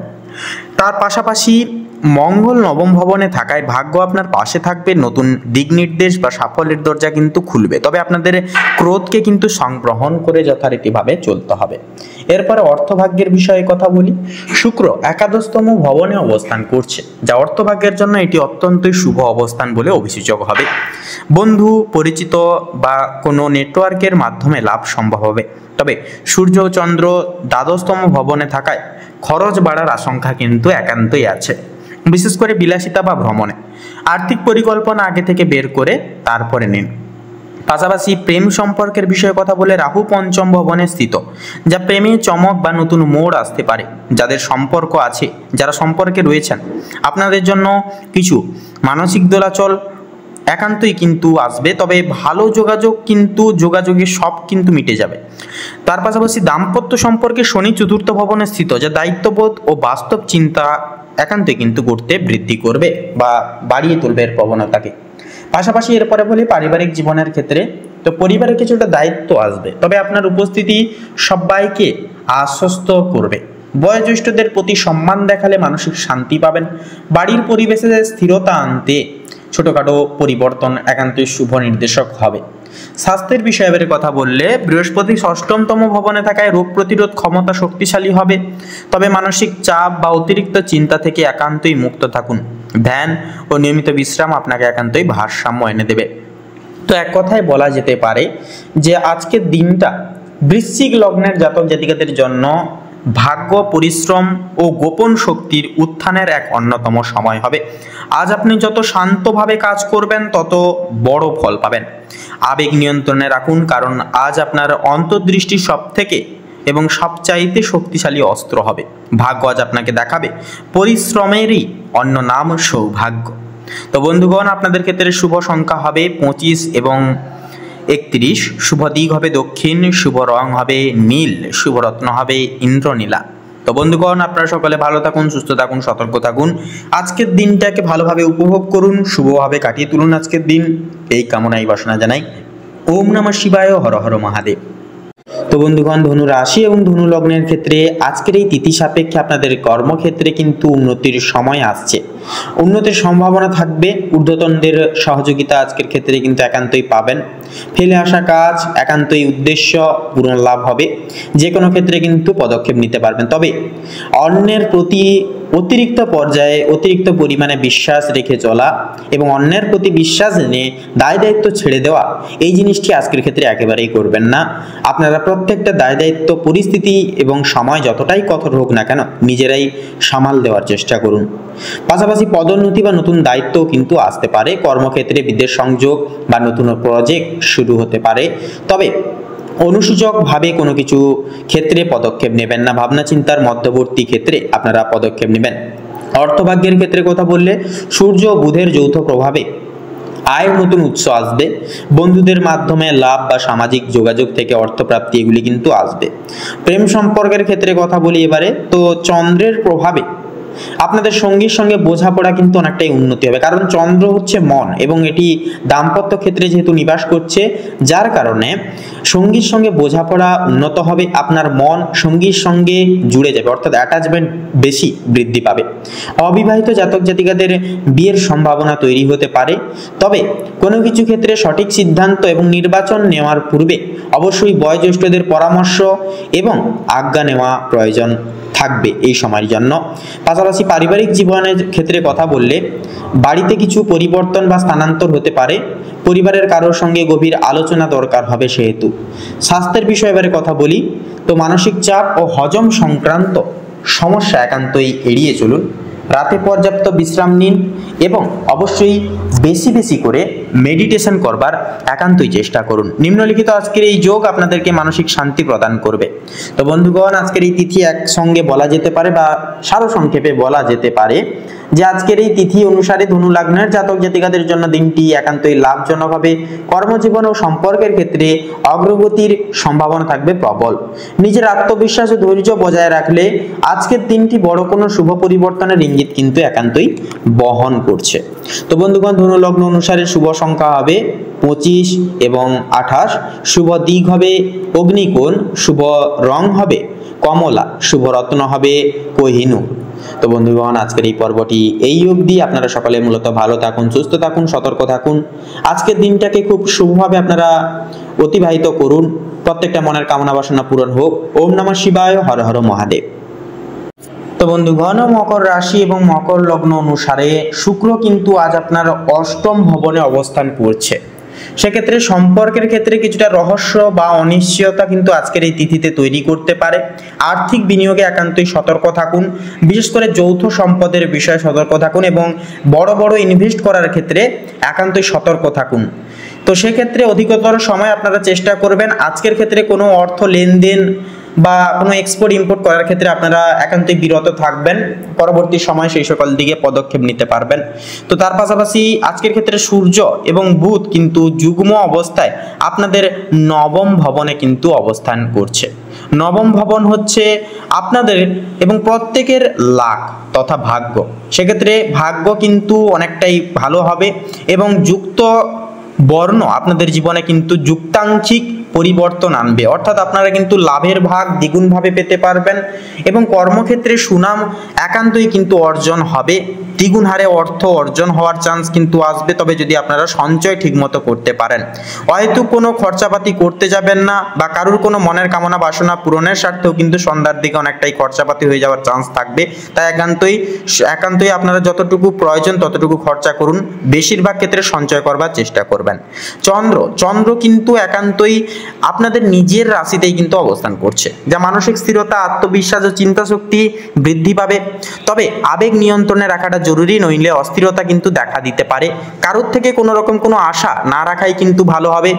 তার পাশাপাশি মঙ্গল নবম ভবনে থাকায় ভাগ্য আপনার পাশে থাকবে। নতুন দিক নির্দেশ বা সাফল্যের দরজা কিন্তু খুলবে। তবে আপনাদের ক্রোধকে কিন্তু সংগ্রহণ করে যথারীতিভাবে চলতে হবে। এরপরে অর্থভাগ্যের বিষয়ে কথা বলি। শুক্র একাদশতম ভবনে অবস্থান করছে, যা অর্থভাগ্যের জন্য এটি অত্যন্তই শুভ অবস্থান বলে অভিযোগ হবে। বন্ধু, পরিচিত বা কোনো নেটওয়ার্কের মাধ্যমে লাভ সম্ভব হবে। তবে সূর্য ও চন্দ্র দ্বাদশতম ভবনে থাকায় খরচ বাড়ার আশঙ্কা কিন্তু একান্তই আছে, বিশেষ করে বিলাসিতা বা ভ্রমণে। আর্থিক পরিকল্পনা আগে থেকে বের করে তারপরে নিন। পাশাপাশি প্রেম সম্পর্কের বিষয়ে কথা বলে রাহু পঞ্চম ভবনে স্থিত, যা প্রেমে চমক বা নতুন মোড় আসতে পারে। যাদের সম্পর্ক আছে, যারা সম্পর্কে রয়েছেন, আপনাদের জন্য কিছু মানসিক দোলাচল একান্তই কিন্তু আসবে। তবে ভালো যোগাযোগ কিন্তু যোগাযোগে সব কিন্তু মিটে যাবে। তার পাশাপাশি দাম্পত্য সম্পর্কে শনি চতুর্থ ভবনে স্থিত, যা দায়িত্ববোধ ও বাস্তব চিন্তা একান্তই কিন্তু করতে বৃদ্ধি করবে বা বাড়িয়ে তুলবে এর প্রবণতাকে। পাশাপাশি এরপরে বলি পারিবারিক জীবনের ক্ষেত্রে। তো পরিবারে কিছুটা দায়িত্ব আসবে, তবে আপনার উপস্থিতি সবাইকে আশ্বস্ত করবে। বয়োজ্যেষ্ঠদের প্রতি সম্মান দেখালে মানসিক শান্তি পাবেন। বাড়ির পরিবেশে স্থিরতা আনতে ছোটখাটো পরিবর্তন একান্তই শুভ নির্দেশক হবে। স্বাস্থ্যের বিষয়ে এবারে কথা বললে বৃহস্পতি ষষ্ঠতম ভবনে থাকায় রোগ প্রতিরোধ ক্ষমতা শক্তিশালী হবে। তবে মানসিক চাপ বা অতিরিক্ত চিন্তা থেকে একান্তই মুক্ত থাকুন। ধ্যান ও নিয়মিত বিশ্রাম আপনাকে একান্তই ভারসাম্য এনে দেবে। তো এক কথায় বলা যেতে পারে যে আজকের দিনটা বৃশ্চিক লগ্নের জাতক জাতিকাদের জন্য ভাগ্য, পরিশ্রম ও গোপন শক্তির উত্থানের এক অন্যতম সময় হবে। আজ আপনি যত শান্তভাবে কাজ করবেন তত বড় ফল পাবেন। আবেগ নিয়ন্ত্রণে রাখুন, কারণ আজ আপনার অন্তর্দৃষ্টি সবথেকে এবং সবচাইতে শক্তিশালী অস্ত্র হবে। ভাগ্য আজ আপনাকে দেখাবে পরিশ্রমেরই অন্য নাম সৌভাগ্য। তো বন্ধুগণ, আপনাদের ক্ষেত্রে শুভ সংখ্যা হবে 25 এবং 31, শুভ দিক হবে দক্ষিণ, শুভ রং হবে নীল, শুভ রত্ন হবে ইন্দ্রনীলা। তো বন্ধুগণ, আপনারা সকলে ভালো থাকুন, সুস্থ থাকুন, সতর্ক থাকুন। আজকের দিনটাকে ভালোভাবে উপভোগ করুন, শুভভাবে কাটিয়ে তুলুন আজকের দিন, এই কামনাই বাসনা জানাই। ওম নমঃ শিবায়, হর হর মহাদেব। তো বন্ধুগণ, ধনু রাশি এবং ধনু লগ্নের ক্ষেত্রে আজকের এই তিথি সাপেক্ষে আপনাদের কর্মক্ষেত্রে কিন্তু উন্নতির সময় আসছে। উন্নতির সম্ভাবনা থাকবে, ঊর্ধ্বতনদের সহযোগিতা আজকের ক্ষেত্রে কিন্তু একান্তই পাবেন। ফেলে আসা কাজ একান্তই উদ্দেশ্য পূরণ লাভ হবে। যে কোনো ক্ষেত্রে কিন্তু পদক্ষেপ নিতে পারবেন, তবে অন্যের প্রতি অতিরিক্ত পর্যায়ে অতিরিক্ত পরিমাণে বিশ্বাস রেখে চলা এবং অন্যের প্রতি বিশ্বাস নিয়ে দায় দায়িত্ব ছেড়ে দেওয়া, এই জিনিসটি আজকের ক্ষেত্রে একেবারেই করবেন না। আপনারা প্রত্যেকটা দায় দায়িত্ব, পরিস্থিতি এবং সময় যতটাই কঠোর হোক না কেন নিজেরাই সামাল দেওয়ার চেষ্টা করুন। পাশাপাশি পদোন্নতি বা নতুন দায়িত্ব কিন্তু আসতে পারে। কর্মক্ষেত্রে বিদেশ সংযোগ বা নতুন প্রজেক্ট শুরু হতে পারে, তবে অনুসূচকভাবে কোনো কিছু ক্ষেত্রে পদক্ষেপ নেবেন না। ভাবনা চিন্তার মধ্যবর্তী ক্ষেত্রে আপনারা পদক্ষেপ নেবেন। অর্থভাগ্যের ক্ষেত্রে কথা বললে সূর্য ও বুধের যৌথ প্রভাবে আয়ের নতুন উৎস আসবে। বন্ধুদের মাধ্যমে লাভ বা সামাজিক যোগাযোগ থেকে অর্থপ্রাপ্তি এগুলি কিন্তু আসবে। প্রেম সম্পর্কের ক্ষেত্রে কথা বলি এবারে, তো চন্দ্রের প্রভাবে আপনাদের সঙ্গীর সঙ্গে বোঝাপড়া কিন্তু অনেকটাই উন্নতি হবে, কারণ চন্দ্র হচ্ছে মন এবং এটি দাম্পত্য ক্ষেত্রে যেহেতু নিবাস করছে, যার কারণে সঙ্গীর সঙ্গে বোঝাপড়া উন্নত হবে। আপনার মন সঙ্গীর সঙ্গে জুড়ে যাবে, অর্থাৎ অ্যাটাচমেন্ট বেশি বৃদ্ধি পাবে। অবিবাহিত জাতক জাতিকাদের বিয়ের সম্ভাবনা তৈরি হতে পারে, তবে কোনো কিছু ক্ষেত্রে সঠিক সিদ্ধান্ত এবং নির্বাচন নেওয়ার পূর্বে অবশ্যই বয়োজ্যেষ্ঠদের পরামর্শ এবং আজ্ঞা নেওয়া প্রয়োজন থাকবে এই সময়ের জন্য। পাশাপাশি পারিবারিক জীবনের ক্ষেত্রে কথা বললে বাড়িতে কিছু পরিবর্তন বা স্থানান্তর হতে পারে। পরিবারের কারোর সঙ্গে গভীর আলোচনা দরকার হবে সেহেতু। স্বাস্থ্যের বিষয়ে এবারে কথা বলি, তো মানসিক চাপ ও হজম সংক্রান্ত সমস্যা একান্তই এড়িয়ে চলুন। রাতে পর্যাপ্ত বিশ্রাম নিন এবং অবশ্যই বেশি বেশি করে মেডিটেশন করবার একান্তই চেষ্টা করুন। নিম্নলিখিত আজকের এই যোগ আপনাদেরকে মানসিক শান্তি প্রদান করবে। তো বন্ধুগণ, আজকের এই তিথি একসঙ্গে বলা যেতে পারে বা সারসংক্ষেপে বলা যেতে পারে যে আজকের এই তিথি অনুসারে ধনু লগ্নের জাতক জাতিকাদের জন্য দিনটি একান্তই লাভজনক হবে। কর্মজীবন ও সম্পর্কের ক্ষেত্রে অগ্রগতির সম্ভাবনা থাকবে প্রবল। নিজের আত্মবিশ্বাস ও ধৈর্য বজায় রাখলে আজকের দিনটি বড় কোনো শুভ পরিবর্তনের ইঙ্গিত কিন্তু একান্তই বহন করছে। তো বন্ধুগণ, ধনু লগ্ন অনুসারে শুভ সংখ্যা হবে 25 এবং 28, শুভ দিক হবে অগ্নিকোণ, শুভ রং হবে কমলা, শুভ রত্ন হবে কোহিনূর। তো বন্ধুগণ, আজকের এই পর্বটি এই অবধি। আপনারা সকলে মূলত ভালো থাকুন, সুস্থ থাকুন, সতর্ক থাকুন। আজকের দিনটাকে খুব শুভভাবে আপনারা অতিবাহিত করুন। প্রত্যেকটা মনের কামনা বাসনা পূরণ হোক। ওম নমঃ শিবায়, হর হর মহাদেব। তো বন্ধুগণ, মকর রাশি এবং মকর লগ্ন অনুসারে শুক্র কিন্তু আজ আপনার অষ্টম ভবনে অবস্থান করছে। সেক্ষেত্রে সম্পর্কের ক্ষেত্রে কিছুটা রহস্য বা অনিশ্চয়তা কিন্তু আজকের এই তিথিতে তৈরি করতে পারে। আর্থিক বিনিয়োগে একান্তই সতর্ক থাকুন, বিশেষ করে যৌথ সম্পদের বিষয়ে সতর্ক থাকুন এবং বড় বড় ইনভেস্ট করার ক্ষেত্রে একান্তই সতর্ক থাকুন। তো সেক্ষেত্রে অধিকতর সময় আপনারা চেষ্টা করবেন আজকের ক্ষেত্রে কোনো অর্থ লেনদেন বা কোনো এক্সপোর্ট ইম্পোর্ট করার ক্ষেত্রে আপনারা একান্তই বিরত থাকবেন। পরবর্তী সময় সেই সকল দিকে পদক্ষেপ নিতে পারবেন। তো তার পাশাপাশি আজকের ক্ষেত্রে সূর্য এবং বুধ কিন্তু যুগ্ম অবস্থায় আপনাদের নবম ভবনে কিন্তু অবস্থান করছে। নবম ভবন হচ্ছে আপনাদের এবং প্রত্যেকের লাক তথা ভাগ্য। সেক্ষেত্রে ভাগ্য কিন্তু অনেকটাই ভালো হবে এবং যুক্ত বর্ণ আপনাদের জীবনে কিন্তু যুক্তাংশিক পরিবর্তন আনবে, অর্থাৎ আপনারা কিন্তু লাভের ভাগ দ্বিগুণভাবে পেতে পারবেন এবং কর্মক্ষেত্রে সুনাম একান্তই কিন্তু অর্জন হবে। দ্বিগুণ হারে অর্থ অর্জন হওয়ার চান্স কিন্তু আসবে, তবে যদি আপনারা সঞ্চয় ঠিকমতো করতে পারেন। হয়তো কোনো খরচাপাতি করতে যাবেন না বা কারুর কোনো মনের কামনা বাসনা পূরণের স্বার্থেও কিন্তু সন্ধ্যার দিকে অনেকটাই খরচাপাতি হয়ে যাওয়ার চান্স থাকবে। তাই একান্তই আপনারা যতটুকু প্রয়োজন ততটুকু খরচা করুন, বেশিরভাগ ক্ষেত্রে সঞ্চয় করবার চেষ্টা করবেন। চন্দ্র কিন্তু একান্তই আপনাদের নিজের রাশিতেই কিন্তু অবস্থান করছে, যা মানসিক স্থিরতা, আত্মবিশ্বাস ও চিন্তা শক্তি বৃদ্ধি পাবে। তবে আবেগ নিয়ন্ত্রণে রাখাটা জরুরি, নইলে অস্থিরতা কিন্তু দেখা দিতে পারে। কারোর থেকে কোনো রকম কোনো আশা না রাখাই কিন্তু ভালো হবে।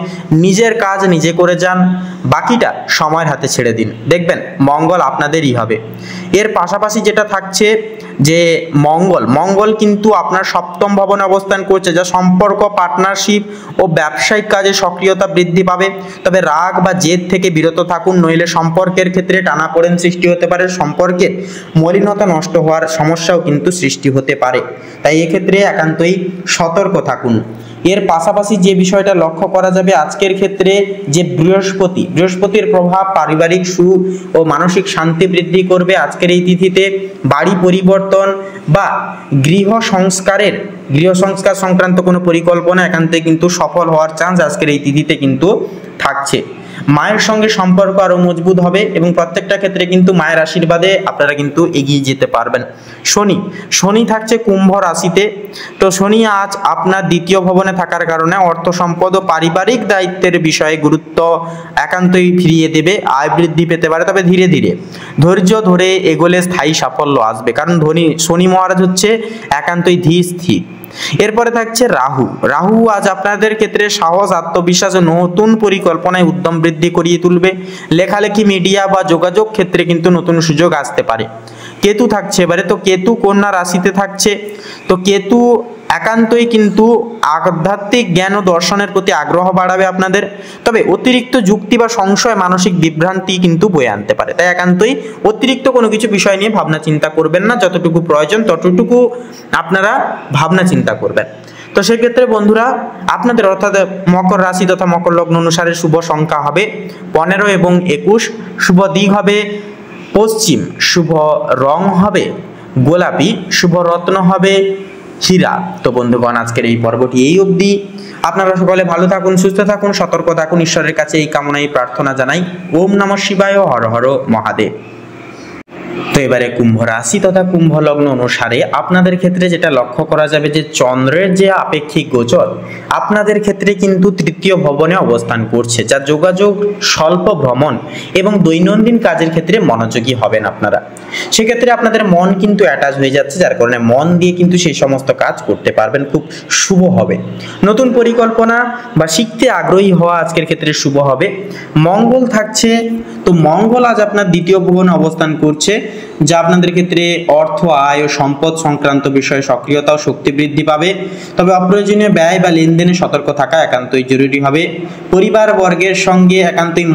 নিজের কাজ নিজে করে যান, বাকিটা সময়ের হাতে ছেড়ে দিন, দেখবেন মঙ্গল আপনাদেরই হবে। এর পাশাপাশি যেটা থাকছে যে মঙ্গল কিন্তু আপনার সপ্তম ভবনে অবস্থান করছে, যা সম্পর্ক, পার্টনারশিপ ও ব্যবসায়িক কাজে সক্রিয়তা বৃদ্ধি পাবে। তবে রাগ বা জেদ থেকে বিরত থাকুন, নইলে সম্পর্কের ক্ষেত্রে টানাপোড়েন সৃষ্টি হতে পারে, সম্পর্কের মলিনতা নষ্ট হওয়ার সমস্যাও কিন্তু সৃষ্টি হতে পারে। তাই এক্ষেত্রে একান্তই সতর্ক থাকুন। এর পাশাপাশি যে বিষয়টা লক্ষ্য করা যাবে আজকের ক্ষেত্রে, যে বৃহস্পতির প্রভাব পারিবারিক সুখ ও মানসিক শান্তি বৃদ্ধি করবে আজকের এই তিথিতে। বাড়ি পরিবর্তন বা গৃহ সংস্কার সংক্রান্ত কোনো পরিকল্পনা একান্তে কিন্তু সফল হওয়ার চান্স আজকের এই তিথিতে কিন্তু থাকছে। মায়ের সঙ্গে সম্পর্ক আরো মজবুত হবে এবং প্রত্যেকটা ক্ষেত্রে কিন্তু মায়ের আশীর্বাদে আপনারা কিন্তু এগিয়ে যেতে পারবেন। শনি থাকছে কুম্ভ রাশিতে। তো শনি আজ আপনার দ্বিতীয় ভবনে থাকার কারণে অর্থ সম্পদ ও পারিবারিক দায়িত্বের বিষয়ে গুরুত্ব একান্তই ফিরিয়ে দেবে, আয় বৃদ্ধি পেতে পারে। তবে ধীরে ধীরে ধৈর্য ধরে এগোলে স্থায়ী সাফল্য আসবে, কারণ শনি মহারাজ হচ্ছে একান্তই ধীর স্থির। এরপরে থাকছে রাহু আজ আপনাদের ক্ষেত্রে সাহস, আত্মবিশ্বাস ও নতুন পরিকল্পনায় উদ্যম বৃদ্ধি করিয়ে তুলবে। লেখালেখি, মিডিয়া বা যোগাযোগ ক্ষেত্রে কিন্তু নতুন সুযোগ আসতে পারে। কেতু থাকছে এবারে, তো কেতু কন্যা রাশিতে থাকছে। তো কেতু একান্তই কিন্তু আধ্যাত্মিক জ্ঞান ও দর্শনের প্রতি আগ্রহ বাড়াবে আপনাদের। তবে অতিরিক্ত যুক্তি বা সংশয় মানসিক বিভ্রান্তি কিন্তু বয়ে আনতে পারে, তাই একান্তই অতিরিক্ত কোনো কিছু বিষয় নিয়ে ভাবনা চিন্তা করবেন না, যতটুকু প্রয়োজন ততটুকু আপনারা ভাবনা চিন্তা করবেন। তো সেক্ষেত্রে বন্ধুরা আপনাদের অর্থাৎ মকর রাশি তথা মকর লগ্ন অনুসারে শুভ সংখ্যা হবে 15 এবং 21, শুভ দিক হবে পশ্চিম, শুভ রং হবে গোলাপি, শুভ রত্ন হবে হীরা। তো বন্ধুগণ, আজকের এই পর্বটি এই অবধি। আপনারা সকলে ভালো থাকুন, সুস্থ থাকুন, সতর্ক থাকুন, ঈশ্বরের কাছে এই কামনাই প্রার্থনা জানাই। ওম নমঃ শিবায়, হর হর মহাদেব। তো এবারে কুম্ভ রাশি তথা কুম্ভ লগ্ন অনুসারে আপনাদের ক্ষেত্রে যেটা লক্ষ্য করা যাবে যে চন্দ্রের যে আপেক্ষিক গোচর আপনাদের ক্ষেত্রে কিন্তু তৃতীয় ভবনে অবস্থান করছে, যা যোগাযোগ, স্বল্প ভ্রমণ এবং দৈনন্দিন কাজের ক্ষেত্রে মনোযোগী হবেন আপনারা। সেক্ষেত্রে আপনাদের মন কিন্তু অ্যাটাচ হয়ে যাচ্ছে, যার কারণে মন দিয়ে কিন্তু সেই সমস্ত কাজ করতে পারবেন, খুব শুভ হবে। নতুন পরিকল্পনা বা শিখতে আগ্রহী হওয়া আজকের ক্ষেত্রে শুভ হবে। মঙ্গল থাকছে, তো মঙ্গল আজ আপনার দ্বিতীয় ভবনে অবস্থান করছে, যা আপনাদের ক্ষেত্রে অর্থ, আয় ও সম্পদ সংক্রান্ত বিষয়ে সক্রিয়তা ও শক্তি বৃদ্ধি পাবে। তবে অপ্রয়োজনীয় ব্যয় বা লেনদেনে সতর্ক থাকা একান্তই জরুরি হবে। পরিবার বর্গের সঙ্গে একান্তই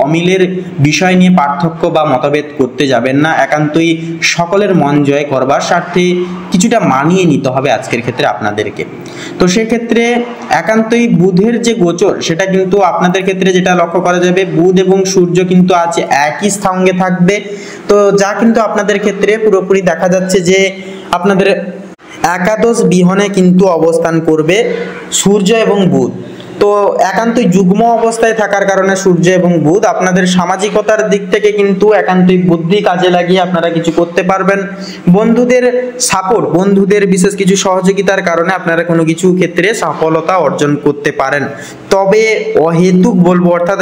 অমিলের বিষয় নিয়ে পার্থক্য বা মতভেদ করতে যাবেন না, একান্তই সকলের মন জয় করবার স্বার্থে কিছুটা মানিয়ে নিতে হবে আজকের ক্ষেত্রে আপনাদেরকে। তো সেক্ষেত্রে একান্তই বুধের যে গোচর সেটা কিন্তু আপনাদের ক্ষেত্রে যেটা লক্ষ্য করা যাবে, বুধ এবং সূর্য কিন্তু আজ একই সঙ্গে থাকবে। তো যা কিন্তু আপনাদের ক্ষেত্রে পুরোপুরি দেখা যাচ্ছে যে আপনাদের একাদশ বিহনে কিন্তু অবস্থান করবে সূর্য এবং বুধ। তো একান্তই যুগ্ম অবস্থায় থাকার কারণে সূর্য এবং বুধ আপনাদের সামাজিকতার দিক থেকে কিন্তু একান্তই বুদ্ধি কাজে লাগিয়ে আপনারা কিছু করতে পারবেন। বন্ধুদের সাপোর্ট, বন্ধুদের বিশেষ কিছু সহযোগিতার কারণে আপনারা কোনো কিছু ক্ষেত্রে সফলতা অর্জন করতে পারেন। তবে অহেতুক বলবো, অর্থাৎ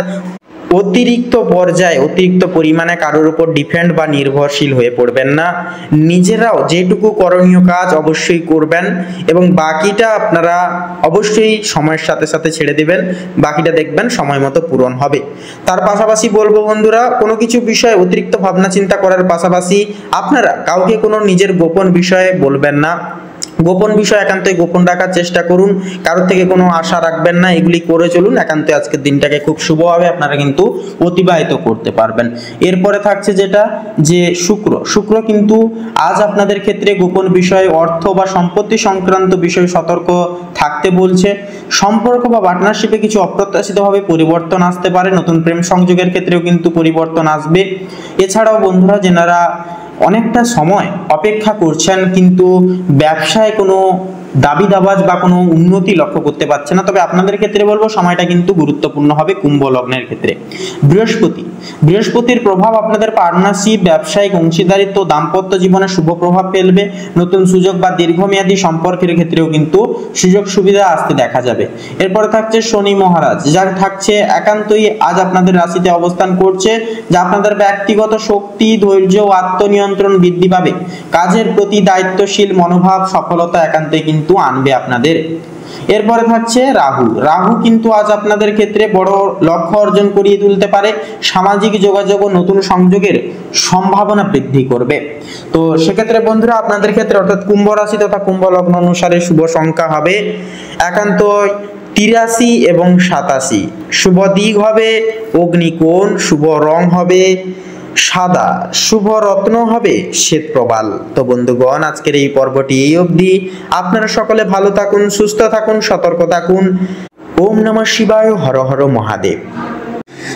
অতিরিক্ত পর্যায়ে অতিরিক্ত পরিমাণে কারোর উপর ডিপেন্ড বা নির্ভরশীল হয়ে পড়বেন না। নিজেরাও যেটুকু করণীয় কাজ অবশ্যই করবেন এবং বাকিটা আপনারা অবশ্যই সময়ের সাথে সাথে ছেড়ে দেবেন, বাকিটা দেখবেন সময় মতো পূরণ হবে। তার পাশাপাশি বলবো বন্ধুরা, কোনো কিছু বিষয়ে অতিরিক্ত ভাবনা চিন্তা করার পাশাপাশি আপনারা কাউকে কোনো নিজের গোপন বিষয়ে বলবেন না। গোপন বিষয় একান্তই গোপন রাখার চেষ্টা করুন, কারোর থেকে কোনো আশা রাখবেন না, এগুলি করে চলুন। একান্তই আজকের দিনটাকে খুব শুভভাবে আপনারা কিন্তু অতিবাহিত করতে পারবেন। এরপরে থাকছে যেটা যে শুক্র কিন্তু আজ আপনাদের ক্ষেত্রে গোপন বিষয়, অর্থ বা সম্পত্তি সংক্রান্ত বিষয়ে সতর্ক থাকতে বলছে। সম্পর্ক বা পার্টনারশিপে কিছু অপ্রত্যাশিতভাবে পরিবর্তন আসতে পারে, নতুন প্রেম সংযোগের ক্ষেত্রেও কিন্তু পরিবর্তন আসবে। এছাড়াও বন্ধুরা, যেনারা অনেকটা সময় অপেক্ষা করছেন কিন্তু ব্যবসায় কোনো দাবি দাবাজ বা কোনো উন্নতি লক্ষ্য করতে পারছে না। তবে আপনাদের ক্ষেত্রে বলবো সময়টা কিন্তু গুরুত্বপূর্ণ হবে কুম্ভ লগ্নের ক্ষেত্রে। বৃহস্পতির প্রভাব আপনাদের পার্টনারশিপ, ব্যবসায়িক অংশীদারিত্ব, দাম্পত্য জীবনে শুভ প্রভাব ফেলবে। নতুন সুযোগ বা দীর্ঘমেয়াদী সম্পর্কের ক্ষেত্রেও কিন্তু সুযোগ সুবিধা আসতে দেখা যাবে। এরপরে থাকছে শনি মহারাজ, যা থাকছে একান্তই আজ আপনাদের রাশিতে অবস্থান করছে, যা আপনাদের ব্যক্তিগত শক্তি, ধৈর্য ও আত্মনিয়ন্ত্রণ বৃদ্ধি পাবে। কাজের প্রতি দায়িত্বশীল মনোভাব সফলতা একান্তই কিন্তু আনবে আপনাদের। এরপরে থাকছে রাহু কিন্তু আজ আপনাদের ক্ষেত্রে বড় লক্ষ্য অর্জন করিয়ে তুলতে পারে। সামাজিক যোগাযোগ ও নতুন সংযোগের সম্ভাবনা বৃদ্ধি করবে। তো সেক্ষেত্রে বন্ধুরা আপনাদের ক্ষেত্রে অর্থাৎ কুম্ভ রাশি তথা কুম্ভ লগ্ন অনুসারে শুভ সংখ্যা হবে একান্ত 83 এবং 87। শুভ দিক হবে অগ্নিকোণ, শুভ রং হবে সাদা, শুভ রত্ন হবে শ্বেত প্রবাল। তো বন্ধুগণ আজকের এই পর্বটি এই অবধি। আপনারা সকলে ভালো থাকুন, সুস্থ থাকুন, সতর্ক থাকুন। ওম নমঃ শিবায়, হর হর মহাদেব।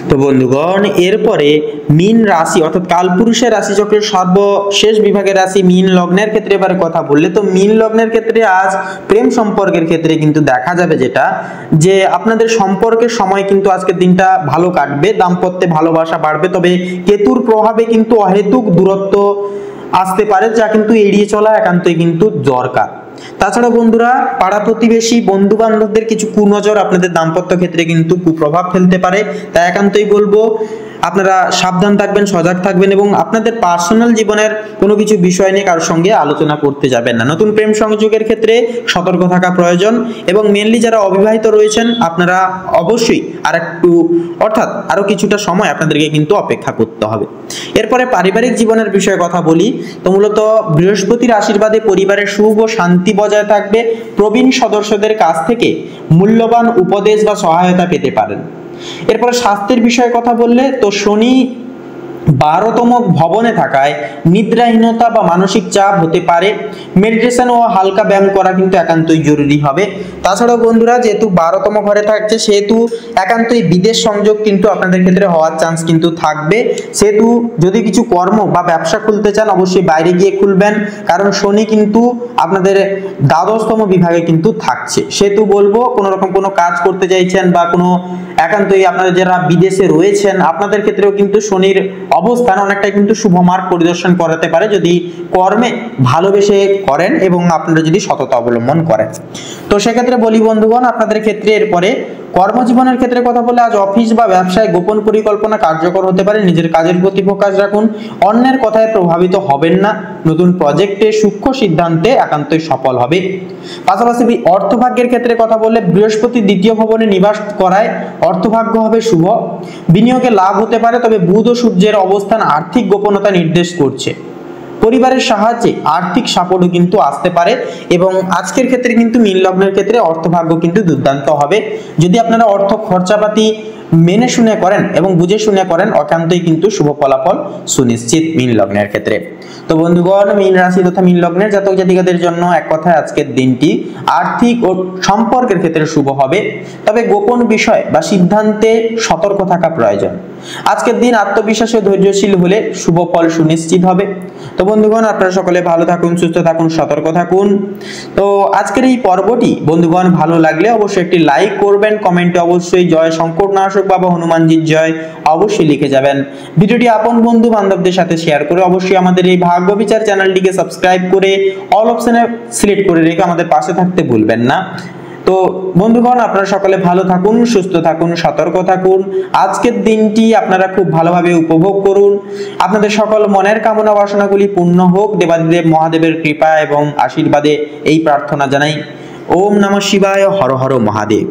তো বন্ধুগণ এরপরে মীন রাশি অর্থাৎ কালপুরুষের রাশিচক্রের সর্বশেষ বিভাগের রাশি মীন লগ্নের ক্ষেত্রে এবারে কথা বললে, তো মীন লগ্নের ক্ষেত্রে আজ প্রেম সম্পর্কের ক্ষেত্রে কিন্তু দেখা যাবে যেটা যে আপনাদের সম্পর্কের সময় কিন্তু আজকের দিনটা ভালো কাটবে, দাম্পত্যে ভালোবাসা বাড়বে। তবে কেতুর প্রভাবে কিন্তু অহেতুক দূরত্ব আসতে পারে, যা কিন্তু এড়িয়ে চলা একান্তই কিন্তু দরকার। তাছাড়া বন্ধুরা পাড়া প্রতিবেশী, বন্ধু বান্ধবদের কিছু কুনজর আপনাদের দাম্পত্য ক্ষেত্রে কিন্তু কুপ্রভাব ফেলতে পারে। তাই একান্তই বলবো আপনারা সাবধান থাকবেন, সজাগ থাকবেন এবং আপনাদের পার্সোনাল জীবনের কোনো কিছু বিষয় নিয়ে কারোর সঙ্গে আলোচনা করতে যাবেন না। নতুন প্রেম সংযোগের ক্ষেত্রে সতর্ক থাকা প্রয়োজন এবং মেনলি যারা অবিবাহিত রয়েছেন আপনারা অবশ্যই আরো কিছুটা সময় আপনাদেরকে কিন্তু অপেক্ষা করতে হবে। এরপরে পারিবারিক জীবনের বিষয়ে কথা বলি, তো মূলত বৃহস্পতির আশীর্বাদে পরিবারের সুখ ও শান্তি বজায় থাকবে। প্রবীণ সদস্যদের কাছ থেকে মূল্যবান উপদেশ বা সহায়তা পেতে পারেন। এরপরে স্বাস্থ্যের বিষয়ে কথা বললে, তো শনি 12তম ভবনে থাকায় নিদ্রাহীনতা বা মানসিক চাপ হতে পারে। মেডিটেশন ও হালকা ব্যায়াম করা কিন্তু একান্তই জরুরি হবে। তাছাড়াও বন্ধুরা যেহেতু 12তম ঘরে থাকছে সেহেতু একান্তই বিদেশ সংযোগ কিন্তু আপনাদের ক্ষেত্রে হওয়ার চান্স কিন্তু থাকবে। সেহেতু যদি কিছু কর্ম বা ব্যবসা খুলতে চান অবশ্যই বাইরে গিয়ে খুলবেন, কারণ শনি কিন্তু আপনাদের 12তম বিভাগে কিন্তু থাকছে। সেহেতু বলবো কোনো কাজ করতে চাইছেন বা কোনো একান্তই আপনারা যারা বিদেশে রয়েছেন আপনাদের ক্ষেত্রেও কিন্তু শনির অবস্থান অনেকটাই কিন্তু শুভ মার্গ পরিদর্শন করাতে পারে যদি কর্মে ভালোবেসে করেন এবং আপনারা যদি সততা অবলম্বন করেন। তো সেক্ষেত্রে বলি বন্ধুগণ আপনাদের ক্ষেত্রে এরপরে কর্মজীবনের ক্ষেত্রে কথা বলে আজ অফিস বা ব্যবসায় গোপন পরিকল্পনা কার্যকর হতে পারে। নিজের কাজের প্রতি ফোকাস রাখুন, অন্যের কথায় প্রভাবিত হবেন না। নতুন প্রজেক্টে সূক্ষ্ম সিদ্ধান্তে একান্তই সফল হবে। পাশাপাশি অর্থভাগ্যের ক্ষেত্রে কথা বললে বৃহস্পতি 2য় ভবনে নিবাস করায় অর্থভাগ্য হবে শুভ। বিনিয়োগে লাভ হতে পারে, তবে বুধ ও সূর্যের অবস্থান আর্থিক গোপনতা নির্দেশ করছে। পরিবারের সাহায্যে আর্থিক সাপোর্টও কিন্তু আসতে পারে এবং আজকের ক্ষেত্রে কিন্তু মীন লগ্নের ক্ষেত্রে অর্থভাগ্য কিন্তু দুর্দান্ত হবে। যদি আপনারা অর্থ খরচাপাতি মেনে শুনে করেন এবং বুঝে শুনে করেন একান্তই কিন্তু শুভ ফলাফল সুনিশ্চিত মীন লগ্নের ক্ষেত্রে। তো বন্ধুগণ মীন রাশি তথা মীন লগ্নের জাতক জাতিকাদের জন্য এক কথায় আজকের দিনটি আর্থিক ও সম্পর্কের ক্ষেত্রে শুভ হবে, তবে গোপন বিষয় বা সিদ্ধান্তে সতর্ক থাকা প্রয়োজন। আজকের দিন আত্মবিশ্বাস ও ধৈর্যশীল হলে শুভ ফল সুনিশ্চিত হবে। তো বন্ধুগণ আপনারা সকলে ভালো থাকুন, সুস্থ থাকুন, সতর্ক থাকুন। তো আজকের এই পর্বটি বন্ধুগণ ভালো লাগলে অবশ্যই একটি লাইক করবেন, কমেন্টে অবশ্যই জয় শঙ্কর নাশক বাবা হনুমানজির জয় অবশ্যই লিখে যাবেন। ভিডিওটি আপন বন্ধু বান্ধবদের সাথে শেয়ার করে অবশ্যই আমাদের এই ভাগ্য বিচার চ্যানেলটিকে সাবস্ক্রাইব করে অল অপশনে সিলেক্ট করে রেখে আমাদের পাশে থাকতে ভুলবেন না। তো বন্ধুগণ আপনারা সকলে ভালো থাকুন, সুস্থ থাকুন, সতর্ক থাকুন। আজকের দিনটি আপনারা খুব ভালোভাবে উপভোগ করুন। আপনাদের সকল মনের কামনা বাসনাগুলি পূর্ণ হোক দেবাদিদেব মহাদেবের কৃপা এবং আশীর্বাদে এই প্রার্থনা জানাই। ওম নমঃ শিবায়, হর হর মহাদেব।